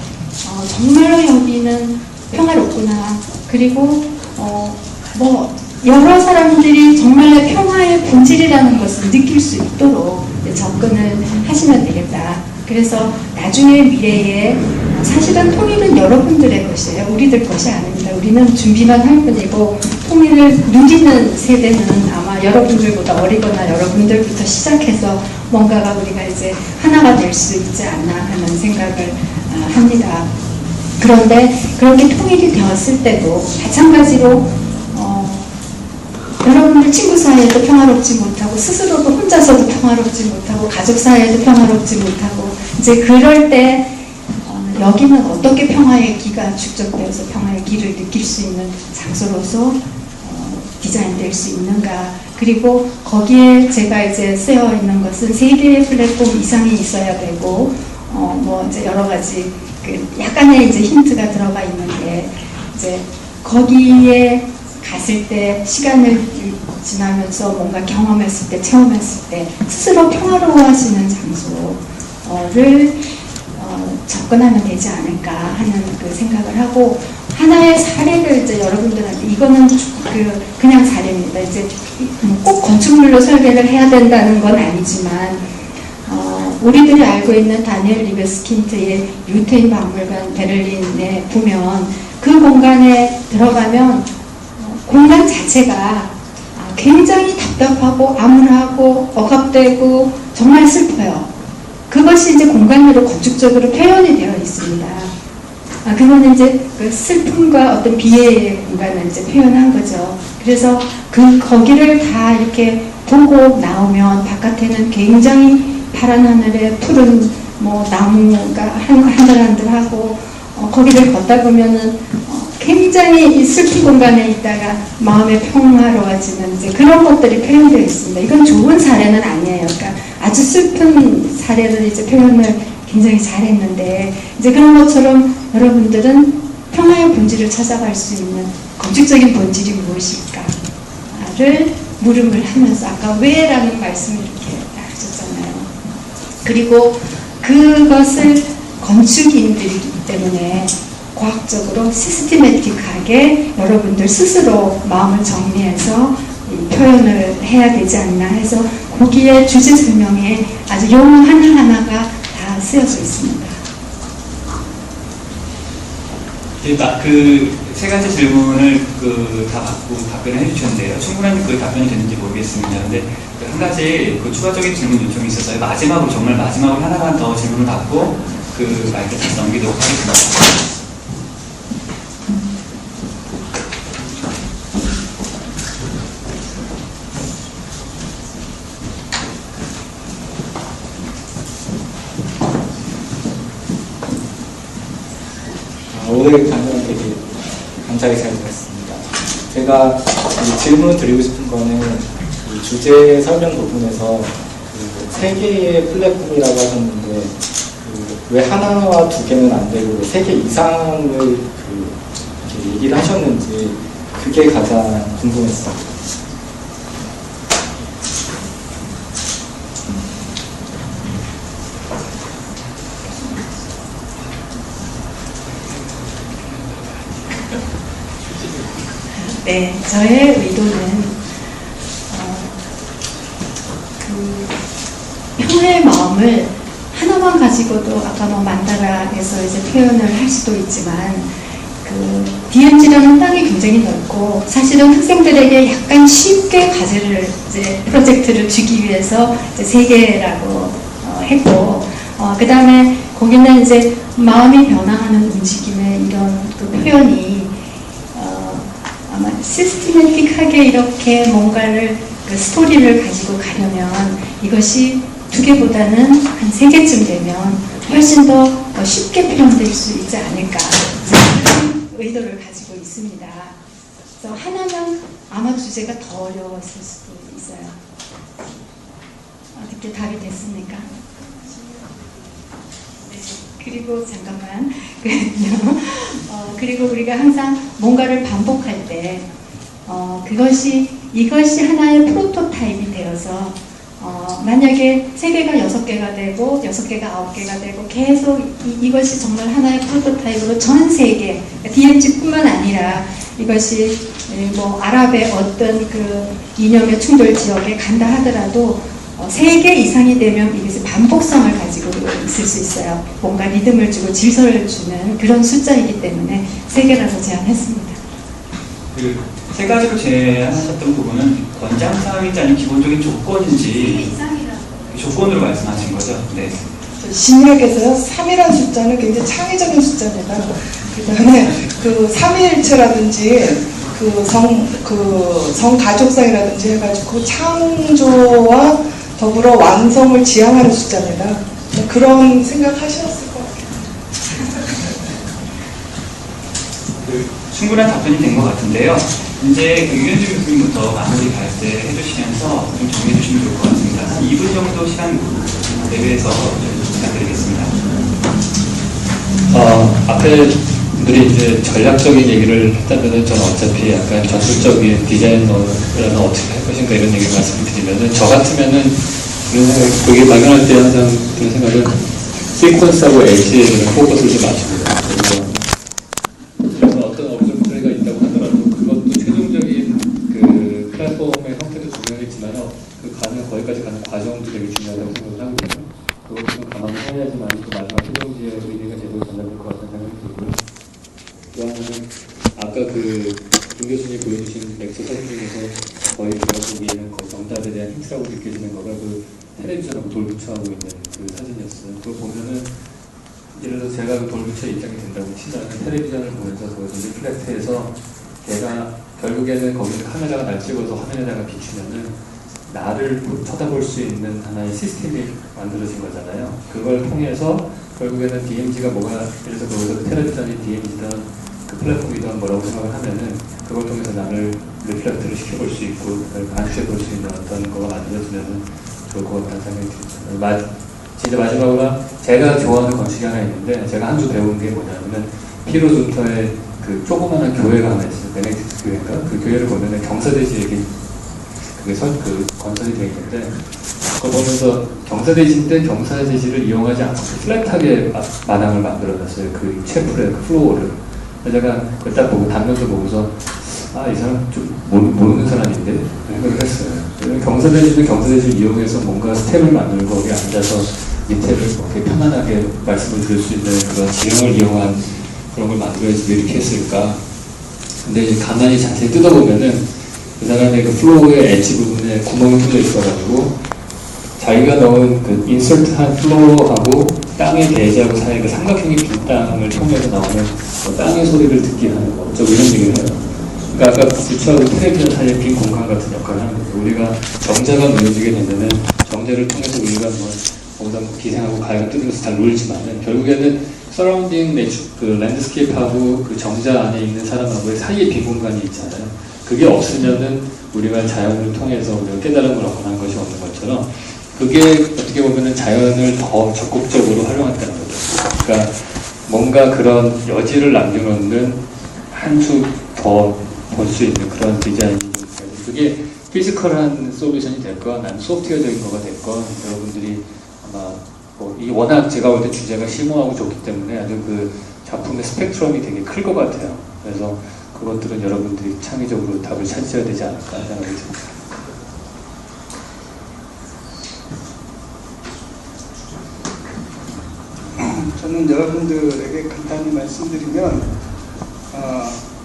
정말로 여기는 평화롭구나. 그리고 여러 사람들이 정말로 평화의 본질이라는 것을 느낄 수 있도록 접근을 하시면 되겠다. 그래서 나중에 미래에 사실은 통일은 여러분들의 것이에요. 우리들 것이 아닙니다. 우리는 준비만 할 뿐이고 통일을 누리는 세대는 아마 여러분들보다 어리거나 여러분들부터 시작해서 뭔가가 우리가 이제 하나가 될 수 있지 않나 하는 생각을 합니다. 그런데 그렇게 통일이 되었을 때도 마찬가지로 여러분들 친구 사이에도 평화롭지 못하고 스스로도 혼자서도 평화롭지 못하고 가족 사이에도 평화롭지 못하고 이제 그럴 때 여기는 어떻게 평화의 기가 축적되어서 평화의 기를 느낄 수 있는 장소로서 디자인될 수 있는가. 그리고 거기에 제가 이제 쓰여 있는 것은 3개의 플랫폼 이상이 있어야 되고 이제 여러 가지 약간의 이제 힌트가 들어가 있는데 이제 거기에 갔을 때 시간을 지나면서 뭔가 경험했을 때 체험했을 때 스스로 평화로워지는 장소를 접근하면 되지 않을까 하는 그 생각을 하고 하나의 사례를 이제 여러분들한테 이거는 그냥 사례입니다. 이제 꼭 건축물로 설계를 해야 된다는 건 아니지만 우리들이 알고 있는 다니엘 리베스킨트의 유태인 박물관 베를린에 보면 그 공간에 들어가면 공간 자체가 굉장히 답답하고 암울하고 억압되고 정말 슬퍼요. 그것이 이제 공간으로 건축적으로 표현이 되어 있습니다. 그거는 이제 그 슬픔과 어떤 비애의 공간을 이제 표현한 거죠. 그래서 거기를 다 이렇게 보고 나오면 바깥에는 굉장히 파란 하늘에 푸른 나무가 한들한들하고 거기를 걷다 보면은 굉장히 이 슬픈 공간에 있다가 마음이 평화로워지는 이제 그런 것들이 표현되어 있습니다. 이건 좋은 사례는 아니에요. 그러니까 아주 슬픈 사례를 이제 표현을 굉장히 잘했는데 이제 그런 것처럼 여러분들은 평화의 본질을 찾아갈 수 있는 건축적인 본질이 무엇일까를 물음을 하면서 아까 왜라는 말씀을 이렇게 하셨잖아요. 그리고 그것을 건축인들이기 때문에 과학적으로 시스테매틱하게 여러분들 스스로 마음을 정리해서 표현을 해야 되지 않나 해서 거기에 주제 설명에 아주 용어 하나하나가 다 쓰여져 있습니다. 그 세 가지 질문을 다 받고 답변을 해주셨는데요. 충분한 그 답변이 됐는지 모르겠습니다. 근데 한 가지 추가적인 질문 요청이 있어서요. 마지막으로 정말 마지막으로 하나만 더 질문을 받고 그 마이크 다시 넘기도록 하겠습니다. 오늘 강연 되게 감사하게 잘 들었습니다. 제가 질문을 드리고 싶은 거는 이 주제 설명 부분에서 세 개의 플랫폼이라고 하셨는데 왜 하나와 두 개는 안 되고 세 개 이상을 이렇게 얘기를 하셨는지 그게 가장 궁금했어요. 네, 저의 의도는 평화의 마음을 하나만 가지고도 아까 뭐 만다라에서 이제 표현을 할 수도 있지만 DMZ라는 땅이 굉장히 넓고 사실은 학생들에게 약간 쉽게 과제를 이제 프로젝트를 주기 위해서 이제 3개라고 했고 그 다음에 거기는 이제 마음이 변화하는 움직임의 이런 그 표현이 아마 시스테매틱하게 이렇게 뭔가를 그 스토리를 가지고 가려면 이것이 2개보다는 한 3개쯤 되면 훨씬 더 쉽게 표현될 수 있지 않을까 그런 의도를 가지고 있습니다. 그래서 하나면 아마 주제가 더 어려웠을 수도 있어요. 어떻게 답이 됐습니까? 네. 그리고 잠깐만 그리고 우리가 항상 뭔가를 반복할 때 이것이 하나의 프로토타입이 되어서 만약에 3개가 6개가 되고 6개가 9개가 되고 계속 이것이 정말 하나의 프로토타입으로 전 세계 DMZ뿐만 아니라 이것이 뭐 아랍의 어떤 그 이념의 충돌 지역에 간다 하더라도 3개 이상이 되면 이것이 반복성을 가지고 있을 수 있어요. 뭔가 리듬을 주고 질서를 주는 그런 숫자이기 때문에 3개라고 제안했습니다. 그 3가지로 제안하셨던 부분은 권장사항인지 아니면 기본적인 조건인지 조건으로 말씀하신 거죠? 네. 심리학에서요, 3이라는 숫자는 굉장히 창의적인 숫자입니다. 그 다음에 그 삼위일체라든지 성가족상이라든지 해가지고 창조와 더불어 완성을 지향하는 숫자입니다. 그런 생각하셨을 것 같아요. 충분한 답변이 된 것 같은데요. 이제 유현주 교수님부터 마무리 발제 해주시면서 좀 정리해 주시면 좋을 것 같습니다. 한 2분 정도 시간 내외해서 부탁드리겠습니다. 앞에 분들이 이제 전략적인 얘기를 했다면은 저는 어차피 약간 전술적인 디자이너라면 어떻게 할 것인가 이런 얘기를 말씀드리면은 저 같으면은 그게 막연할 때 항상 드는 생각은 시퀀스하고 엣지에 포커스를 좀 맞춥니다. 그래서 어떤 어브저버터리가 있다고 하더라도 그것도 최종적인 그 플랫폼의 형태도 중요하겠지만 거기까지 가는 과정도 되게 중요하다고 생각을 하거든요. 그것도 좀 감안해야지만 또 마지막 최종지의 의미가 제대로 전달될 것 같다는 생각이 들고요. 또 하나는 아까 김 교수님 보여주신 렉처 사진 중에서 거의 제가 보기에는 거의 정답에 대한 힌트라고 느껴지는 거가 텔레비전하고 돌부처하고 있는 그 사진이었어요. 그걸 보면은 예를 들어서 제가 돌부처 입장이 된다고 치자면 텔레비전을 보면서 그것을 리플렉트해서 걔가 결국에는 거기서 카메라가 날 찍어서 화면에다가 비추면은 나를 쳐다볼 수 있는 하나의 시스템이 만들어진 거잖아요. 그걸 통해서 결국에는 DMZ가 뭐가, 예를 들어서 거기서 텔레비전이 DMZ든 그 플랫폼이든 뭐라고 생각을 하면은 그걸 통해서 나를 리플렉트를 시켜볼 수 있고 관수해볼 수 있는 어떤 거가 만들어지면 좋을 것 같다는 생각이 듭니다. 진짜 마지막으로 제가 좋아하는 건축이 하나 있는데 제가 한 주 배운 게 뭐냐면 피로조터의 그 조그마한 교회가 하나 있어요. 베네딕트 교회인가? 그 교회를 보면은 경사대지역이 건설이 되어 있는데 그거 보면서 경사대지인데 경사대지를 이용하지 않고 플랫하게 마당을 만들어놨어요. 그 채플의 그 플로어를. 제가 그걸 딱 보고 단면도 보고서 이 사람 좀 모르는 사람인데 생각을 했어요. 경사대지는 경사대지를 이용해서 뭔가 스텝을 만들고 거기 앉아서 밑에를 이렇게 편안하게 말씀을 드릴 수 있는 그런 지형을 이용한 그런 걸 만들어야지 왜 이렇게 했을까. 근데 이제 가만히 자세히 뜯어보면은 그 사람의 그 플로어의 엣지 부분에 구멍이 뚫려 있어가지고 자기가 넣은 그 인설트한 플로어하고 땅의 대지하고 사이에 그 삼각형의 빈 땅을 통해서 나오는 땅의 소리를 듣게 하는 거. 저 이런 얘기를 해요. 그러니까 아까 부처하고 텔레비전 사이에 빈 공간 같은 역할을 하는 거예요. 우리가 정자가 무너지게 되면은 정자를 통해서 우리가 거기다 기생하고 가위가 뜯으면서 잘 놀지만은 결국에는 서라운딩 그 랜드스케이프하고 그 정자 안에 있는 사람하고의 사이에 빈 공간이 있잖아요. 그게 없으면은 우리가 자연을 통해서 우리가 깨달음을 얻는 것이 없는 것처럼 그게 어떻게 보면은 자연을 더 적극적으로 활용한다는 거죠. 그러니까 뭔가 그런 여지를 남겨놓는 한 수 더 볼 수 있는 그런 디자인이 그게 피지컬한 솔루션이 될건 아니면 소프트웨어적인 거가 될건 여러분들이 아마 이 워낙 제가 볼 때 주제가 심오하고 좋기 때문에 아주 그 작품의 스펙트럼이 되게 클 것 같아요. 그래서 그것들은 여러분들이 창의적으로 답을 찾으셔야 되지 않을까 생각이 듭니다. 저는 여러분들에게 간단히 말씀드리면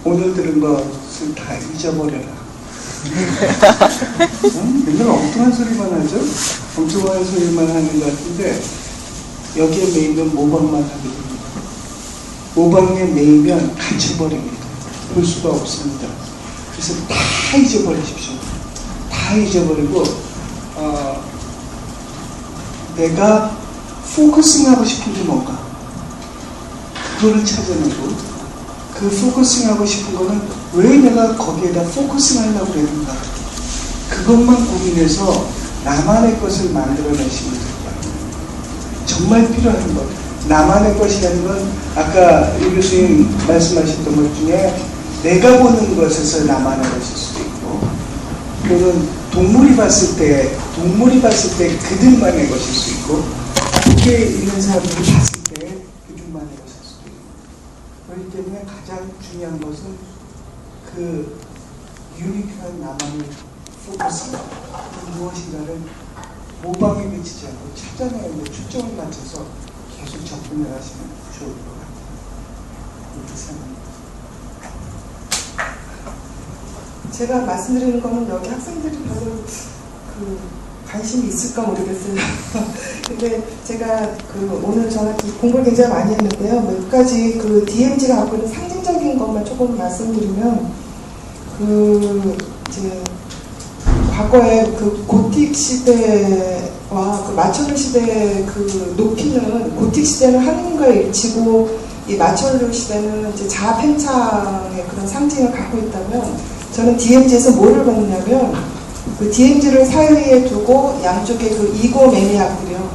오늘 들은 것을 다 잊어버려라. 맨날 엉뚱한 소리만 하죠? 엉뚱한 소리만 하는 것 같은데 여기에 매이면 모방만 하게 됩니다. 모방에 매이면 갇혀버립니다. 볼 수가 없습니다. 그래서 다 잊어버리십시오. 다 잊어버리고 내가 포커싱하고 싶은 게 뭔가 그거를 찾아내고 그 포커싱하고 싶은 거는 왜 내가 거기에다 포커싱하려고 그랬는가 그것만 고민해서 나만의 것을 만들어내시면 됩니다. 정말 필요한 것 나만의 것이라는 건 아까 이 교수님 말씀하셨던 것 중에 내가 보는 것에서 나만의 것일 수도 있고 또는 동물이 봤을 때 그들만의 것일 수 있고 밖에 있는 사람들이 봤을 때 그들만의 것일 수도 있고 그렇기 때문에 가장 중요한 것은 그 유니크한 나만의 포커스 무엇인가를 모방에 미치지 않고 찾아내는 데 초점을 맞춰서 계속 접근을 하시면 좋을 것 같아요. 이렇게 생각합니다. 제가 말씀드리는 거는 여기 학생들이 별로 관심이 있을까 모르겠어요. 근데 제가 오늘 저는 공부를 굉장히 많이 했는데요. 몇 가지 DMZ가 갖고 있는 상징적인 것만 조금 말씀드리면 이제 과거에 고틱 시대와 마천루 시대의 높이는 고틱 시대는 하느님과 일치고 이 마천루 시대는 이제 자아 팽창의 그런 상징을 갖고 있다면 저는 DMZ에서 뭐를 봤냐면 DMZ를 사이에 두고 양쪽에 이고 매니악들이요.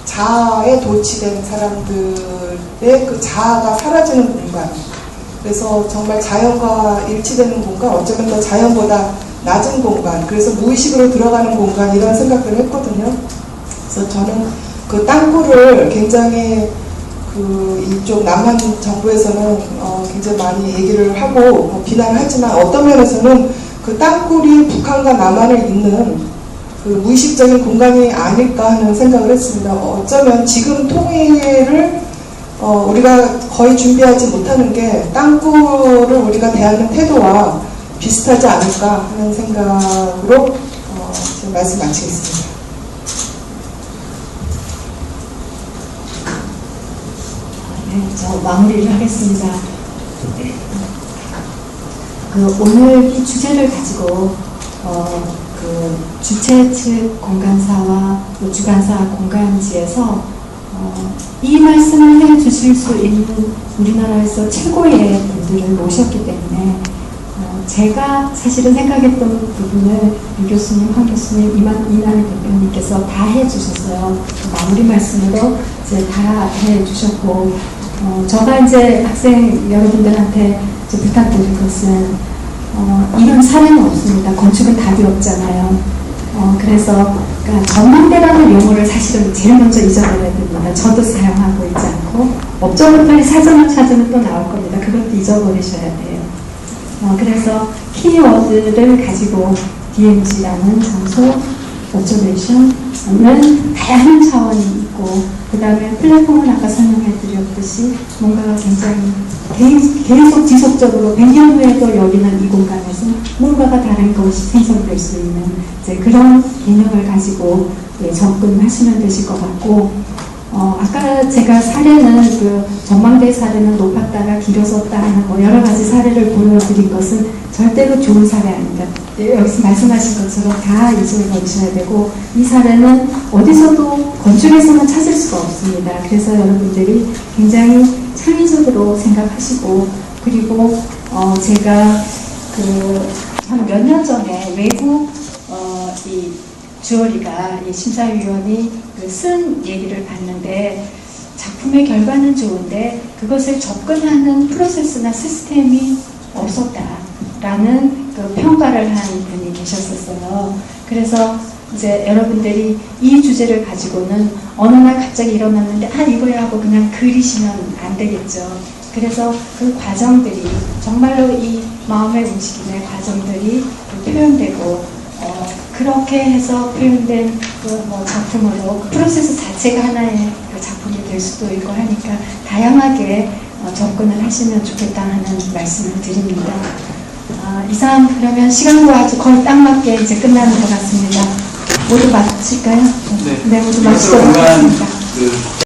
자아에 도취된 사람들의 자아가 사라지는 공간. 그래서 정말 자연과 일치되는 공간, 어쩌면 더 자연보다 낮은 공간, 그래서 무의식으로 들어가는 공간 이런 생각들을 했거든요. 그래서 저는 땅굴을 굉장히 이쪽 남한 정부에서는 굉장히 많이 얘기를 하고 비난을 하지만 어떤 면에서는 땅굴이 북한과 남한을 잇는 무의식적인 공간이 아닐까 하는 생각을 했습니다. 어쩌면 지금 통일을 우리가 거의 준비하지 못하는 게 땅굴을 우리가 대하는 태도와 비슷하지 않을까 하는 생각으로 제 말씀 마치겠습니다. 네, 저 마무리를 하겠습니다. 오늘 이 주제를 가지고 주최 측 공간사와 주관사 공간지에서 이 말씀을 해주실 수 있는 우리나라에서 최고의 분들을 모셨기 때문에 제가 사실은 생각했던 부분을 유 교수님, 황 교수님, 이난희 대표님께서 다 해주셨어요. 마무리 말씀으로 이제 다 해주셨고, 제가 이제 학생 여러분들한테 이제 부탁드릴 것은 이런 사례는 없습니다. 건축은 답이 없잖아요. 그래서 그러니까 전망대라는 용어를 사실은 제일 먼저 잊어버려야 됩니다. 저도 사용하고 있지 않고 업적으로 빨리 사전을 찾으면 또 나올 겁니다. 그것도 잊어버리셔야 돼요. 그래서 키워드를 가지고 DMZ라는 장소, 오브저베이션은 다양한 차원이 있고 그 다음에 플랫폼은 아까 설명해 드렸듯이 뭔가 굉장히 계속 지속적으로 100년 후에도 여기는 이 공간에서 뭔가가 다른 것이 생성될 수 있는 이제 그런 개념을 가지고 접근하시면 되실 것 같고 아까 제가 사례는 전망대 사례는 높았다가 길어졌다 하는 여러 가지 사례를 보여드린 것은 절대로 좋은 사례 아닙니다. 여기서 말씀하신 것처럼 다 잊어버리셔야 되고 이 사례는 어디서도 건축에서는 찾을 수가 없습니다. 그래서 여러분들이 굉장히 창의적으로 생각하시고 그리고 제가 한 몇 년 전에 외국 이 주얼이가 이 심사위원이 쓴 얘기를 봤는데 작품의 결과는 좋은데 그것을 접근하는 프로세스나 시스템이 없었다라는 평가를 한 분이 계셨었어요. 그래서 이제 여러분들이 이 주제를 가지고는 어느 날 갑자기 일어났는데 이거야 하고 그냥 그리시면 안 되겠죠. 그래서 그 과정들이 정말로 이 마음의 움직임의 과정들이 표현되고 그렇게 해서 표현된 그 뭐 작품으로 그 프로세스 자체가 하나의 그 작품이 될 수도 있고 하니까 다양하게 접근을 하시면 좋겠다 하는 말씀을 드립니다. 이상 그러면 시간과 아주 거의 딱 맞게 이제 끝나는 것 같습니다. 모두 마실까요? 네. 네, 모두 이것으로 마치도록 공간 하겠습니다. 그